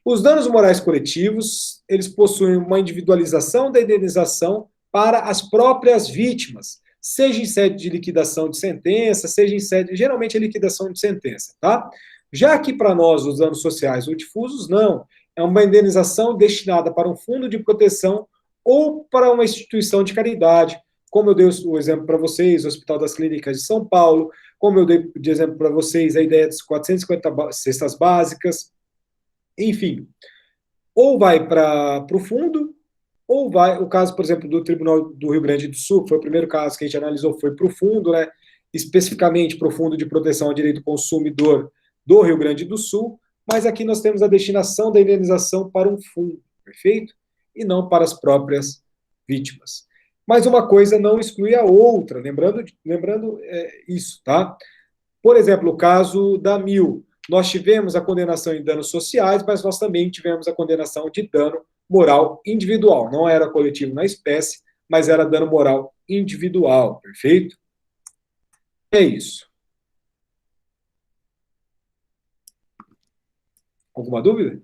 Os danos morais coletivos, eles possuem uma individualização da indenização para as próprias vítimas, seja em sede de liquidação de sentença, seja em sede, geralmente é liquidação de sentença, tá? Já que para nós os danos sociais ou difusos, não. É uma indenização destinada para um fundo de proteção ou para uma instituição de caridade, como eu dei o exemplo para vocês, o Hospital das Clínicas de São Paulo, como eu dei de exemplo para vocês a ideia das 450 cestas básicas, enfim, ou vai para o fundo, ou vai, o caso, por exemplo, do Tribunal do Rio Grande do Sul, que foi o primeiro caso que a gente analisou, foi para o fundo, né, especificamente para o Fundo de Proteção ao Direito do Consumidor do Rio Grande do Sul, mas aqui nós temos a destinação da indenização para um fundo, perfeito? E não para as próprias vítimas. Mas uma coisa não exclui a outra, lembrando isso, tá? Por exemplo, o caso da Mil, nós tivemos a condenação em danos sociais, mas nós também tivemos a condenação de dano moral individual. Não era coletivo na espécie, mas era dano moral individual, perfeito? É isso. Alguma dúvida?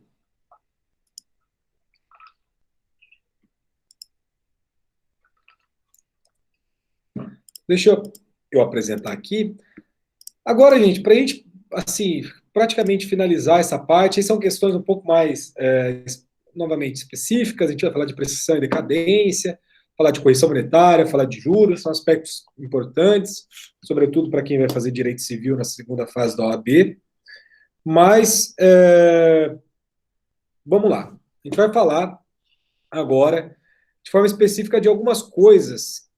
Deixa eu apresentar aqui. Agora, gente, para a gente, assim, praticamente finalizar essa parte, são questões um pouco mais, novamente, específicas. A gente vai falar de prestação e decadência, falar de correção monetária, falar de juros, são aspectos importantes, sobretudo para quem vai fazer direito civil na segunda fase da OAB. Mas, vamos lá. A gente vai falar agora, de forma específica, de algumas coisas,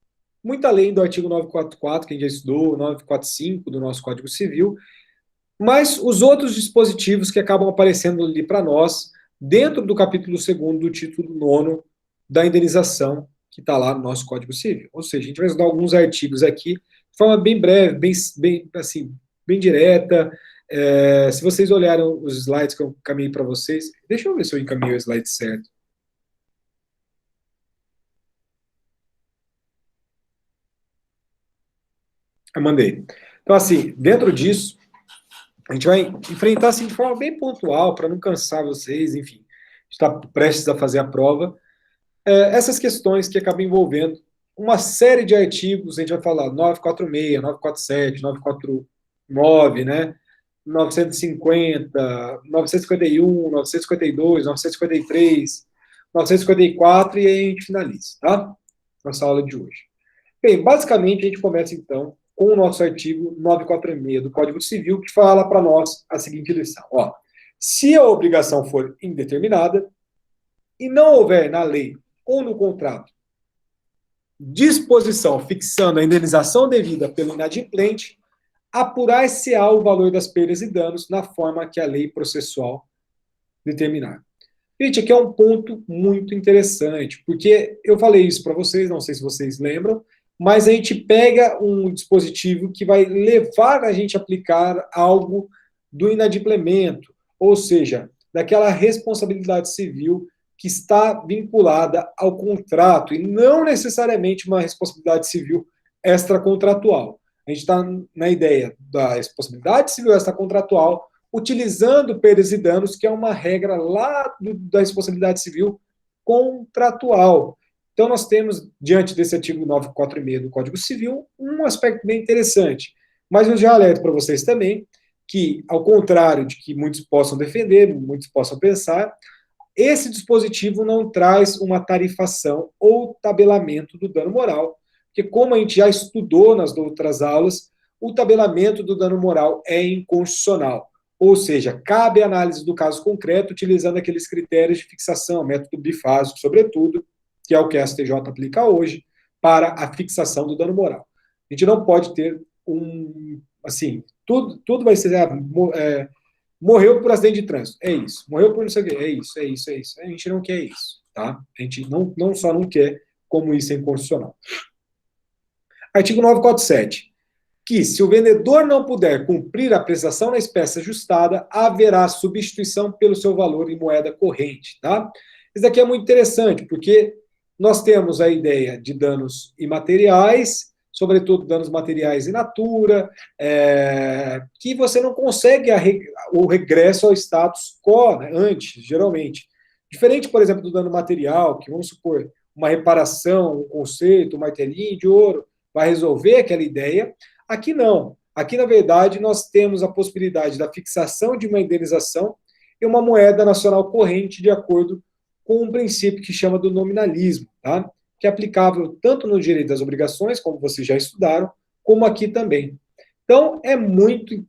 muito além do artigo 944, que a gente já estudou, 945 do nosso Código Civil, mas os outros dispositivos que acabam aparecendo ali para nós, dentro do capítulo 2º do título 9º da indenização, que está lá no nosso Código Civil. Ou seja, a gente vai estudar alguns artigos aqui, de forma bem breve, bem direta. Se vocês olharem os slides que eu encaminhei para vocês, deixa eu ver se eu encaminhei o slide certo. Eu mandei. Então, assim, dentro disso, a gente vai enfrentar assim, de forma bem pontual, para não cansar vocês, enfim, está prestes a fazer a prova, essas questões que acabam envolvendo uma série de artigos, a gente vai falar 946, 947, 949, né? 950, 951, 952, 953, 954, e aí a gente finaliza, tá? Nossa aula de hoje. Bem, basicamente a gente começa então com o nosso artigo 946 do Código Civil, que fala para nós a seguinte lição. Ó, se a obrigação for indeterminada e não houver na lei ou no contrato disposição fixando a indenização devida pelo inadimplente, apurar-se-á o valor das perdas e danos na forma que a lei processual determinar. Gente, aqui é um ponto muito interessante, porque eu falei isso para vocês, não sei se vocês lembram, mas a gente pega um dispositivo que vai levar a gente a aplicar algo do inadimplemento, ou seja, daquela responsabilidade civil que está vinculada ao contrato, e não necessariamente uma responsabilidade civil extracontratual. A gente está na ideia da responsabilidade civil extracontratual, utilizando perdas e danos, que é uma regra lá da responsabilidade civil contratual. Então, nós temos, diante desse artigo 946 do Código Civil, um aspecto bem interessante. Mas eu já alerto para vocês também que, ao contrário de que muitos possam defender, muitos possam pensar, esse dispositivo não traz uma tarifação ou tabelamento do dano moral, porque como a gente já estudou nas outras aulas, o tabelamento do dano moral é inconstitucional. Ou seja, cabe análise do caso concreto utilizando aqueles critérios de fixação, método bifásico, sobretudo, que é o que a STJ aplica hoje, para a fixação do dano moral. A gente não pode ter assim, tudo vai ser, morreu por acidente de trânsito, é isso. Morreu por não sei o quê, é isso, é isso, é isso. A gente não quer isso, tá? A gente não só não quer, como isso é inconstitucional. Artigo 947. Que, se o vendedor não puder cumprir a prestação na espécie ajustada, haverá substituição pelo seu valor em moeda corrente, tá? Isso daqui é muito interessante, porque nós temos a ideia de danos imateriais, sobretudo danos materiais in natura, que você não consegue o regresso ao status quo, né, antes, geralmente. Diferente, por exemplo, do dano material, que vamos supor, uma reparação, um conceito, um martelinho de ouro, vai resolver aquela ideia. Aqui não. Aqui, na verdade, nós temos a possibilidade da fixação de uma indenização e uma moeda nacional corrente de acordo com um princípio que chama do nominalismo, tá? Que é aplicável tanto no direito das obrigações, como vocês já estudaram, como aqui também. Então, é muito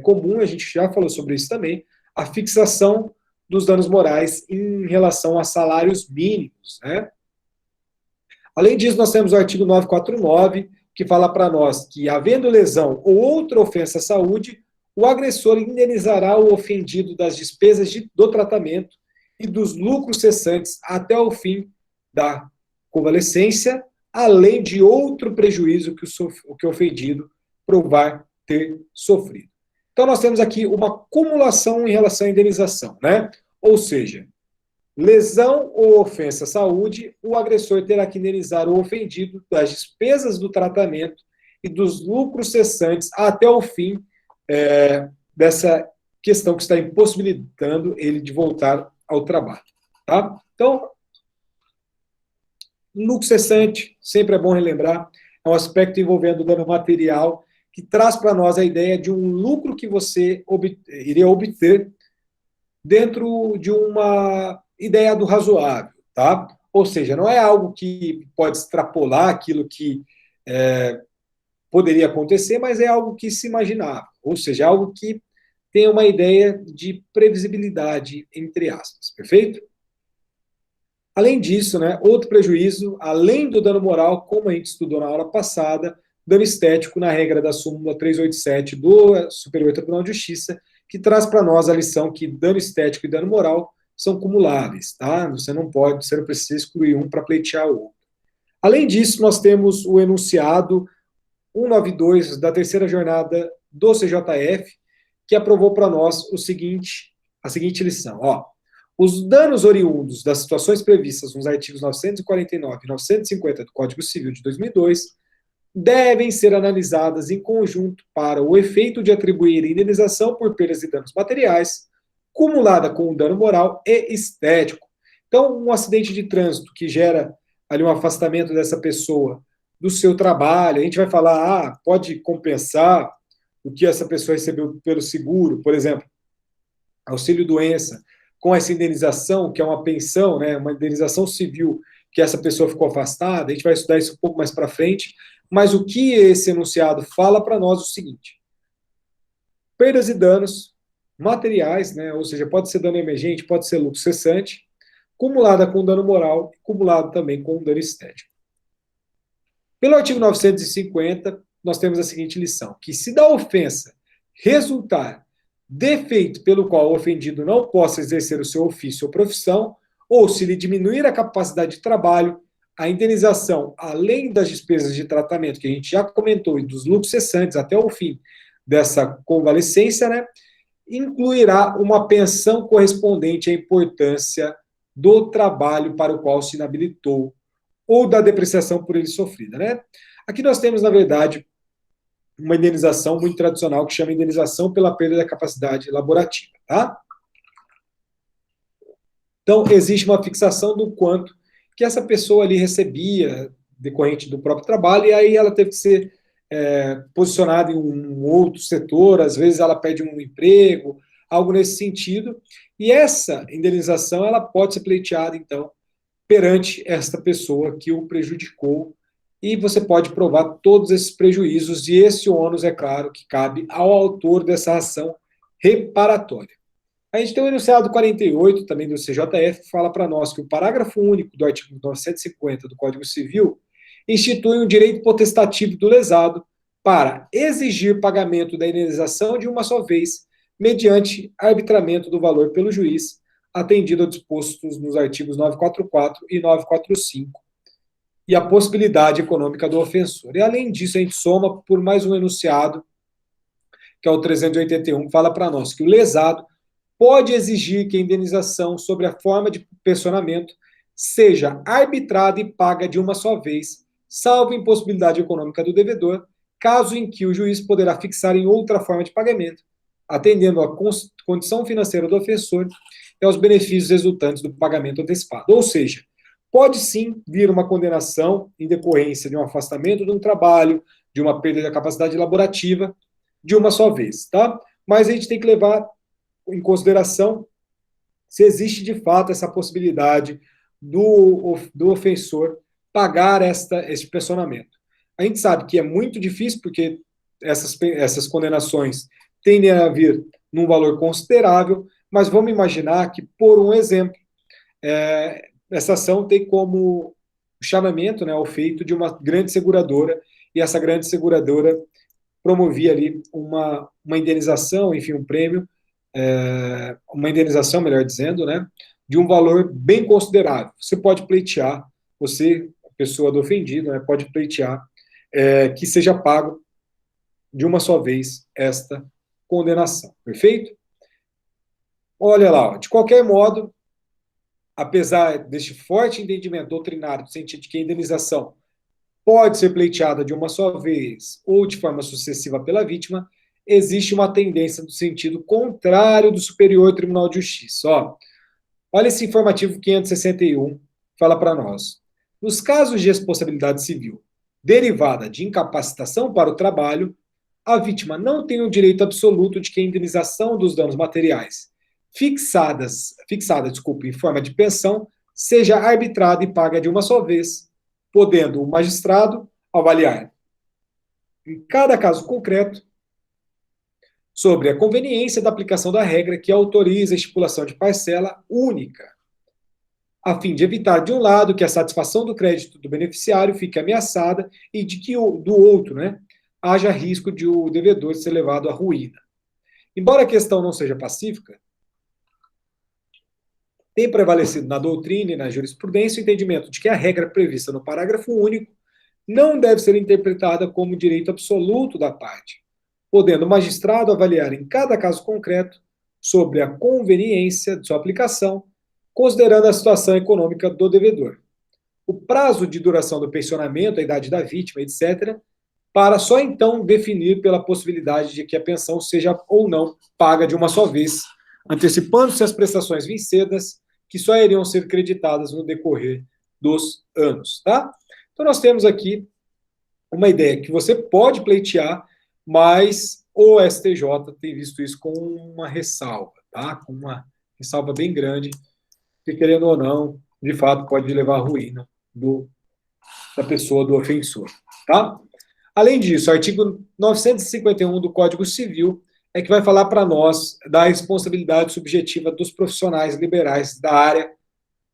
comum, a gente já falou sobre isso também, a fixação dos danos morais em relação a salários mínimos, né? Além disso, nós temos o artigo 949, que fala para nós que, havendo lesão ou outra ofensa à saúde, o agressor indenizará o ofendido das despesas do tratamento e dos lucros cessantes até o fim da convalescência, além de outro prejuízo que o ofendido provar ter sofrido. Então, nós temos aqui uma cumulação em relação à indenização, né? Ou seja, lesão ou ofensa à saúde, o agressor terá que indenizar o ofendido das despesas do tratamento e dos lucros cessantes até o fim dessa questão que está impossibilitando ele de voltar ao trabalho. Tá? Então, lucro cessante, sempre é bom relembrar, é um aspecto envolvendo dano material que traz para nós a ideia de um lucro que você iria obter dentro de uma ideia do razoável, tá? Ou seja, não é algo que pode extrapolar aquilo que poderia acontecer, mas é algo que se imaginava, ou seja, algo que tem uma ideia de previsibilidade, entre aspas, perfeito? Além disso, né, outro prejuízo, além do dano moral, como a gente estudou na aula passada, dano estético na regra da súmula 387 do Superior Tribunal de Justiça, que traz para nós a lição que dano estético e dano moral são cumuláveis, tá? Você não precisa excluir um para pleitear o outro. Além disso, nós temos o enunciado 192 da terceira jornada do CJF, que aprovou para nós a seguinte lição. Ó, os danos oriundos das situações previstas nos artigos 949 e 950 do Código Civil de 2002 devem ser analisadas em conjunto para o efeito de atribuir indenização por perdas e danos materiais, cumulada com o dano moral e estético. Então, um acidente de trânsito que gera ali um afastamento dessa pessoa do seu trabalho, a gente vai falar, pode compensar o que essa pessoa recebeu pelo seguro, por exemplo, auxílio-doença, com essa indenização, que é uma pensão, né, uma indenização civil, que essa pessoa ficou afastada, a gente vai estudar isso um pouco mais para frente, mas o que esse enunciado fala para nós é o seguinte: perdas e danos materiais, né, ou seja, pode ser dano emergente, pode ser lucro cessante, cumulada com dano moral, cumulado também com dano estético. Pelo artigo 950, nós temos a seguinte lição, que se da ofensa resultar defeito pelo qual o ofendido não possa exercer o seu ofício ou profissão, ou se lhe diminuir a capacidade de trabalho, a indenização, além das despesas de tratamento que a gente já comentou e dos lucros cessantes até o fim dessa convalescência, né, incluirá uma pensão correspondente à importância do trabalho para o qual se inabilitou ou da depreciação por ele sofrida, né? Aqui nós temos, na verdade, uma indenização muito tradicional que chama indenização pela perda da capacidade laborativa, tá? Então, existe uma fixação do quanto que essa pessoa ali recebia decorrente do próprio trabalho, e aí ela teve que ser posicionada em um outro setor, às vezes ela perde um emprego, algo nesse sentido, e essa indenização ela pode ser pleiteada, então, perante esta pessoa que o prejudicou, e você pode provar todos esses prejuízos, e esse ônus, é claro, que cabe ao autor dessa ação reparatória. A gente tem o enunciado 48, também do CJF, que fala para nós que o parágrafo único do artigo 950 do Código Civil institui um direito potestativo do lesado para exigir pagamento da indenização de uma só vez, mediante arbitramento do valor pelo juiz, atendido aos dispostos nos artigos 944 e 945, e a possibilidade econômica do ofensor. E, além disso, a gente soma por mais um enunciado, que é o 381, que fala para nós que o lesado pode exigir que a indenização sobre a forma de pensionamento seja arbitrada e paga de uma só vez, salvo impossibilidade econômica do devedor, caso em que o juiz poderá fixar em outra forma de pagamento, atendendo à condição financeira do ofensor e aos benefícios resultantes do pagamento antecipado. Ou seja, pode sim vir uma condenação em decorrência de um afastamento de um trabalho, de uma perda da capacidade laborativa, de uma só vez, tá? Mas a gente tem que levar em consideração se existe de fato essa possibilidade do ofensor pagar este pensionamento. A gente sabe que é muito difícil, porque essas condenações tendem a vir num valor considerável, mas vamos imaginar que, por um exemplo, essa ação tem como chamamento, né, o feito de uma grande seguradora, e essa grande seguradora promovia ali uma indenização, enfim, um prêmio, uma indenização, melhor dizendo, né, de um valor bem considerável. Você pode pleitear, você, pessoa do ofendido, né, pode pleitear que seja pago de uma só vez esta condenação. Perfeito? Olha lá, ó, de qualquer modo, apesar deste forte entendimento doutrinário, no sentido de que a indenização pode ser pleiteada de uma só vez ou de forma sucessiva pela vítima, existe uma tendência no sentido contrário do Superior Tribunal de Justiça. Ó, olha esse informativo 561, fala para nós. Nos casos de responsabilidade civil derivada de incapacitação para o trabalho, a vítima não tem o direito absoluto de que a indenização dos danos materiais fixada, em forma de pensão, seja arbitrada e paga de uma só vez, podendo o magistrado avaliar, em cada caso concreto, sobre a conveniência da aplicação da regra que autoriza a estipulação de parcela única, a fim de evitar, de um lado, que a satisfação do crédito do beneficiário fique ameaçada e de que, do outro, né, haja risco de o devedor ser levado à ruína. Embora a questão não seja pacífica, tem prevalecido na doutrina e na jurisprudência o entendimento de que a regra prevista no parágrafo único não deve ser interpretada como direito absoluto da parte, podendo o magistrado avaliar em cada caso concreto sobre a conveniência de sua aplicação, considerando a situação econômica do devedor, o prazo de duração do pensionamento, a idade da vítima, etc., para só então definir pela possibilidade de que a pensão seja ou não paga de uma só vez, antecipando-se as prestações vincedas, que só iriam ser creditadas no decorrer dos anos, tá? Então nós temos aqui uma ideia que você pode pleitear, mas o STJ tem visto isso com uma ressalva, tá? Com uma ressalva bem grande, que, querendo ou não, de fato pode levar à ruína da pessoa, do ofensor, tá? Além disso, o artigo 951 do Código Civil é que vai falar para nós da responsabilidade subjetiva dos profissionais liberais da área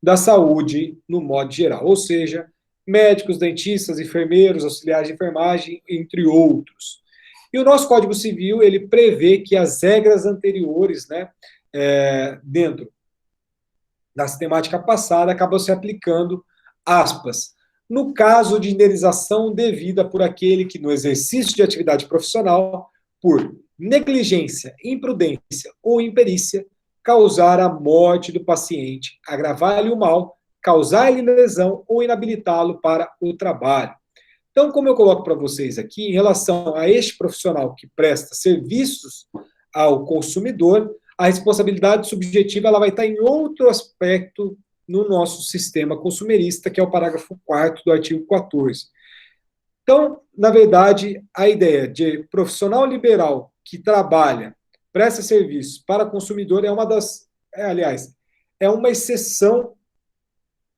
da saúde, no modo geral, ou seja, médicos, dentistas, enfermeiros, auxiliares de enfermagem, entre outros. E o nosso Código Civil, ele prevê que as regras anteriores, né, dentro da sistemática passada, acabam se aplicando, aspas, no caso de indenização devida por aquele que, no exercício de atividade profissional, por negligência, imprudência ou imperícia, causar a morte do paciente, agravar-lhe o mal, causar-lhe lesão ou inabilitá-lo para o trabalho. Então, como eu coloco para vocês aqui, em relação a este profissional que presta serviços ao consumidor, a responsabilidade subjetiva ela vai estar em outro aspecto no nosso sistema consumerista, que é o parágrafo 4º do artigo 14. Então, na verdade, a ideia de profissional liberal que trabalha presta serviços para consumidor é uma das, aliás, é uma exceção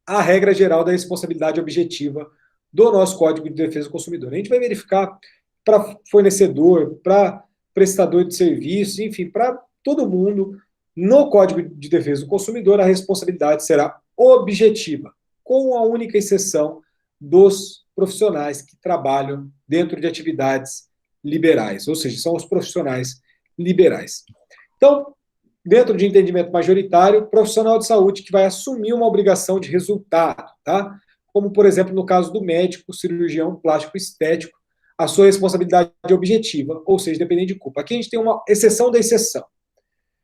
à regra geral da responsabilidade objetiva do nosso Código de Defesa do Consumidor. A gente vai verificar para fornecedor, para prestador de serviços, enfim, para todo mundo, no Código de Defesa do Consumidor, a responsabilidade será objetiva, com a única exceção dos profissionais que trabalham dentro de atividades liberais, ou seja, são os profissionais liberais. Então, dentro de entendimento majoritário, profissional de saúde que vai assumir uma obrigação de resultado, tá? Como, por exemplo, no caso do médico, cirurgião plástico estético, a sua responsabilidade objetiva, ou seja, dependente de culpa. Aqui a gente tem uma exceção da exceção.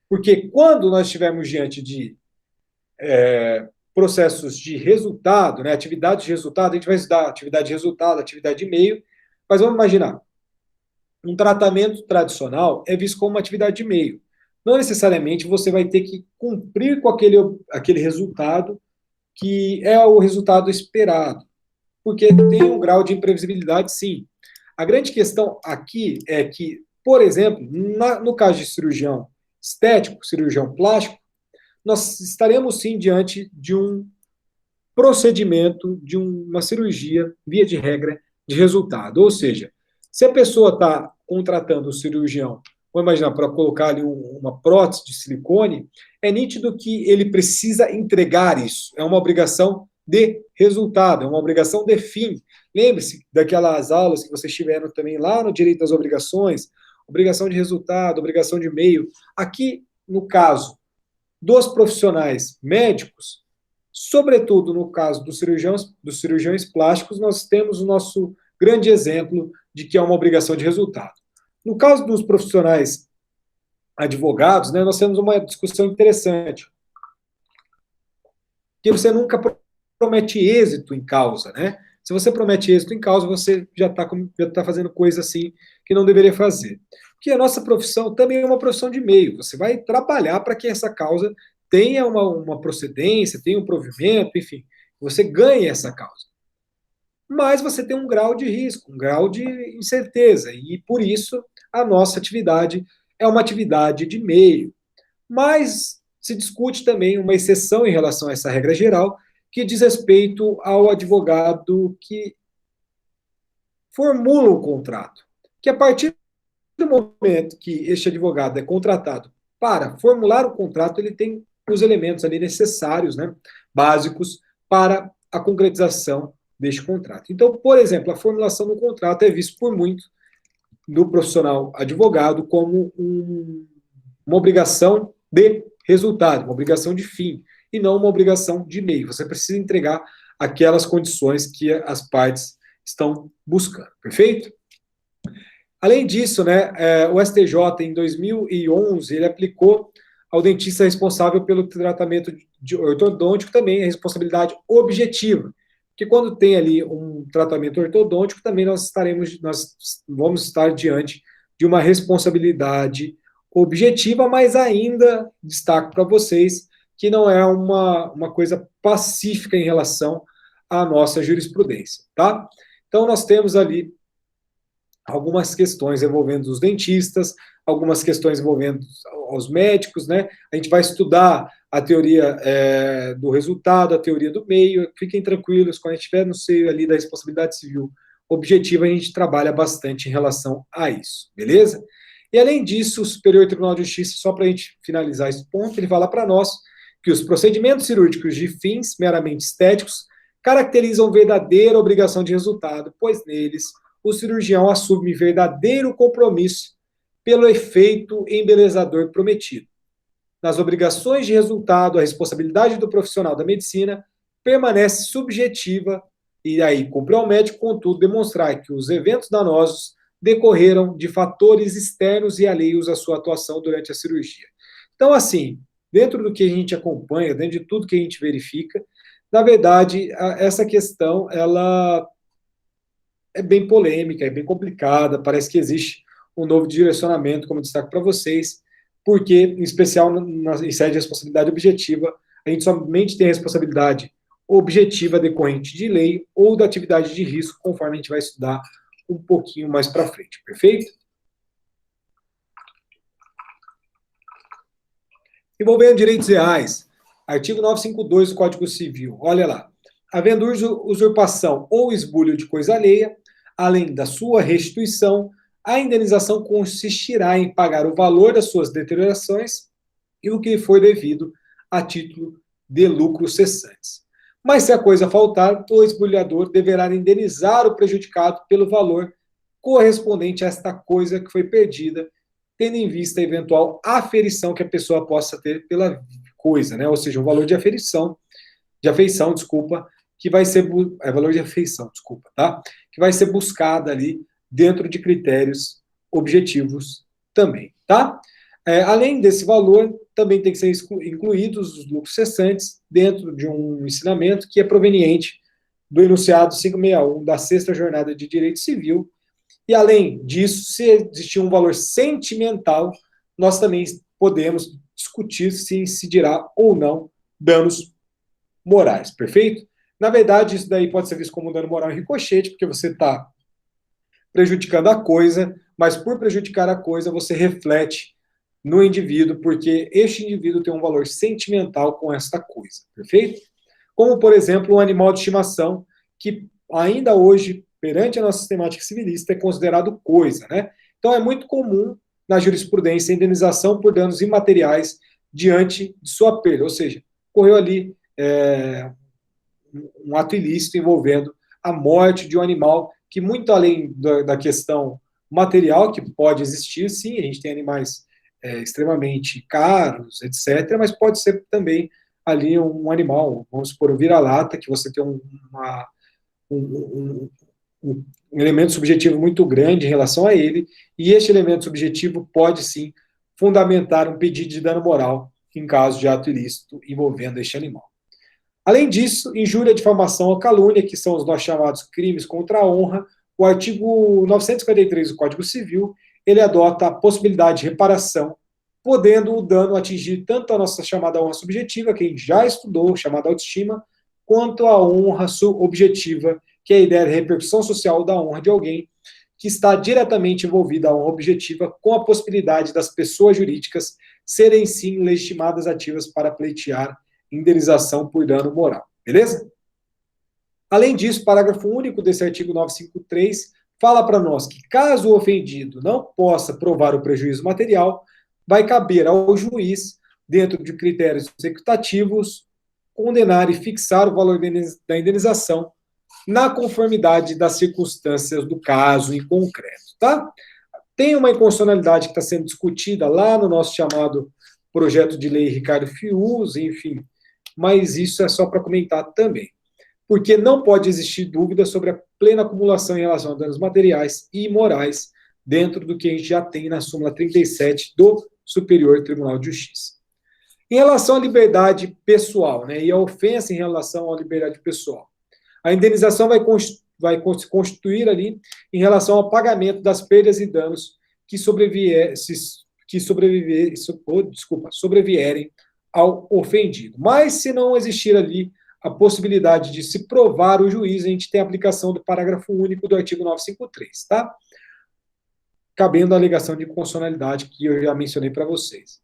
Porque quando nós estivermos diante de processos de resultado, né, atividade de resultado, a gente vai estudar atividade de resultado, atividade de meio, mas vamos imaginar, um tratamento tradicional é visto como uma atividade de meio. Não necessariamente você vai ter que cumprir com aquele resultado que é o resultado esperado, porque tem um grau de imprevisibilidade, sim. A grande questão aqui é que, por exemplo, no caso de cirurgião estético, cirurgião plástico, nós estaremos sim diante de um procedimento, de uma cirurgia, via de regra, de resultado. Ou seja, se a pessoa está contratando o cirurgião, vamos imaginar, para colocar ali uma prótese de silicone, é nítido que ele precisa entregar isso. É uma obrigação de resultado, é uma obrigação de fim. Lembre-se daquelas aulas que vocês tiveram também lá no Direito das Obrigações, obrigação de resultado, obrigação de meio. Aqui, no caso dos profissionais médicos, sobretudo no caso dos cirurgiões plásticos, nós temos o nosso grande exemplo de que é uma obrigação de resultado. No caso dos profissionais advogados, né, nós temos uma discussão interessante, que você nunca promete êxito em causa, né? Se você promete êxito em causa, você já está fazendo coisa assim que não deveria fazer. Porque a nossa profissão também é uma profissão de meio. Você vai trabalhar para que essa causa tenha uma procedência, tenha um provimento, enfim, você ganhe essa causa. Mas você tem um grau de risco, um grau de incerteza, e por isso a nossa atividade é uma atividade de meio. Mas se discute também uma exceção em relação a essa regra geral, que diz respeito ao advogado que formula um contrato, que a partir do momento que este advogado é contratado para formular o contrato, ele tem os elementos ali necessários, né, básicos, para a concretização deste contrato. Então, por exemplo, a formulação do contrato é visto por muito do profissional advogado como uma obrigação de resultado, uma obrigação de fim, e não uma obrigação de meio. Você precisa entregar aquelas condições que as partes estão buscando, perfeito? Além disso, né, o STJ, em 2011, ele aplicou ao dentista responsável pelo tratamento ortodôntico também a responsabilidade objetiva, porque quando tem ali um tratamento ortodôntico, também nós vamos estar diante de uma responsabilidade objetiva, mas ainda destaco para vocês que não é uma coisa pacífica em relação à nossa jurisprudência, tá? Então, nós temos ali algumas questões envolvendo os dentistas, algumas questões envolvendo os médicos, né? A gente vai estudar a teoria do resultado, a teoria do meio. Fiquem tranquilos, quando a gente estiver no seio ali da responsabilidade civil objetiva, a gente trabalha bastante em relação a isso, beleza? E além disso, o Superior Tribunal de Justiça, só para a gente finalizar esse ponto, ele fala para nós que os procedimentos cirúrgicos de fins meramente estéticos caracterizam verdadeira obrigação de resultado, pois neles o cirurgião assume verdadeiro compromisso pelo efeito embelezador prometido. Nas obrigações de resultado, a responsabilidade do profissional da medicina permanece subjetiva e aí cumpre ao médico, contudo, demonstrar que os eventos danosos decorreram de fatores externos e alheios à sua atuação durante a cirurgia. Então, assim, dentro do que a gente acompanha, dentro de tudo que a gente verifica, na verdade, essa questão, ela é bem polêmica, é bem complicada, parece que existe um novo direcionamento, como destaco para vocês, porque, em especial, em sede de responsabilidade objetiva, a gente somente tem a responsabilidade objetiva decorrente de lei ou da atividade de risco, conforme a gente vai estudar um pouquinho mais para frente, perfeito? Envolvendo direitos reais, artigo 952 do Código Civil, olha lá. Havendo usurpação ou esbulho de coisa alheia, além da sua restituição, a indenização consistirá em pagar o valor das suas deteriorações e o que for devido a título de lucros cessantes. Mas se a coisa faltar, o esbulhador deverá indenizar o prejudicado pelo valor correspondente a esta coisa que foi perdida, tendo em vista a eventual aferição que a pessoa possa ter pela coisa, né? Ou seja, um valor de afeição, desculpa, que vai ser valor de afeição, desculpa, tá? Que vai ser buscada ali dentro de critérios objetivos também, tá? Além desse valor, também tem que ser incluídos os lucros cessantes dentro de um ensinamento que é proveniente do enunciado 561 da Sexta Jornada de Direito Civil. E, além disso, se existir um valor sentimental, nós também podemos discutir se incidirá ou não danos morais, perfeito? Na verdade, isso daí pode ser visto como um dano moral em ricochete, porque você está prejudicando a coisa, mas por prejudicar a coisa, você reflete no indivíduo, porque este indivíduo tem um valor sentimental com esta coisa, perfeito? Como, por exemplo, um animal de estimação, que ainda hoje, perante a nossa sistemática civilista, é considerado coisa, né? Então, é muito comum na jurisprudência a indenização por danos imateriais diante de sua perda, ou seja, ocorreu ali um ato ilícito envolvendo a morte de um animal que, muito além da questão material, que pode existir, sim, a gente tem animais extremamente caros, etc., mas pode ser também ali um animal, vamos supor, um vira-lata, que você tem um elemento subjetivo muito grande em relação a ele, e este elemento subjetivo pode, sim, fundamentar um pedido de dano moral em caso de ato ilícito envolvendo este animal. Além disso, injúria, difamação ou calúnia, que são os nossos chamados crimes contra a honra, o artigo 953 do Código Civil, ele adota a possibilidade de reparação, podendo o dano atingir tanto a nossa chamada honra subjetiva, que a gente já estudou, chamada autoestima, quanto a honra objetiva, que é a ideia de repercussão social da honra de alguém, que está diretamente envolvida a honra objetiva, com a possibilidade das pessoas jurídicas serem, sim, legitimadas ativas para pleitear indenização por dano moral. Beleza? Além disso, parágrafo único desse artigo 953 fala para nós que, caso o ofendido não possa provar o prejuízo material, vai caber ao juiz, dentro de critérios executativos, condenar e fixar o valor da indenização na conformidade das circunstâncias do caso em concreto, tá? Tem uma inconstitucionalidade que está sendo discutida lá no nosso chamado projeto de lei Ricardo Fius, enfim, mas isso é só para comentar também. Porque não pode existir dúvida sobre a plena acumulação em relação a danos materiais e morais dentro do que a gente já tem na súmula 37 do Superior Tribunal de Justiça. Em relação à liberdade pessoal, né, e a ofensa em relação à liberdade pessoal, a indenização vai se constituir ali em relação ao pagamento das perdas e danos que sobrevierem ao ofendido. Mas, se não existir ali a possibilidade de se provar o juízo, a gente tem a aplicação do parágrafo único do artigo 953, tá? Cabendo a alegação de inconstitucionalidade que eu já mencionei para vocês.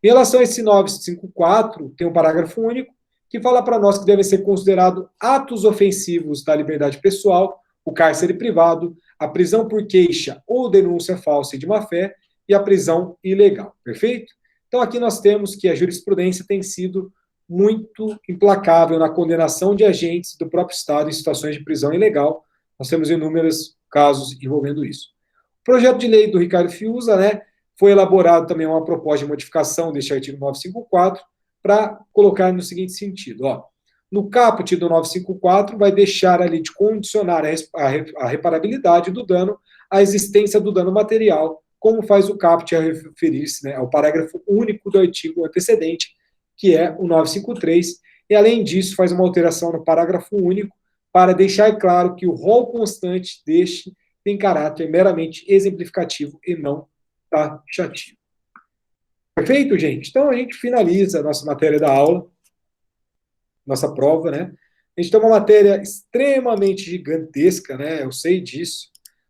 Em relação a esse 954, tem um parágrafo único que fala para nós que devem ser considerados atos ofensivos da liberdade pessoal, o cárcere privado, a prisão por queixa ou denúncia falsa e de má-fé e a prisão ilegal, perfeito? Então, aqui nós temos que a jurisprudência tem sido muito implacável na condenação de agentes do próprio Estado em situações de prisão ilegal. Nós temos inúmeros casos envolvendo isso. O projeto de lei do Ricardo Fiuza, né, foi elaborado também uma proposta de modificação deste artigo 954 para colocar no seguinte sentido, ó. No caput do 954, vai deixar ali de condicionar a reparabilidade do dano à existência do dano material, como faz o caput a referir-se, né, ao parágrafo único do artigo antecedente, que é o 953, e além disso faz uma alteração no parágrafo único para deixar claro que o rol constante deste tem caráter meramente exemplificativo e não taxativo. Perfeito, gente? Então a gente finaliza a nossa matéria da aula, nossa prova, né? A gente tem uma matéria extremamente gigantesca, né? Eu sei disso.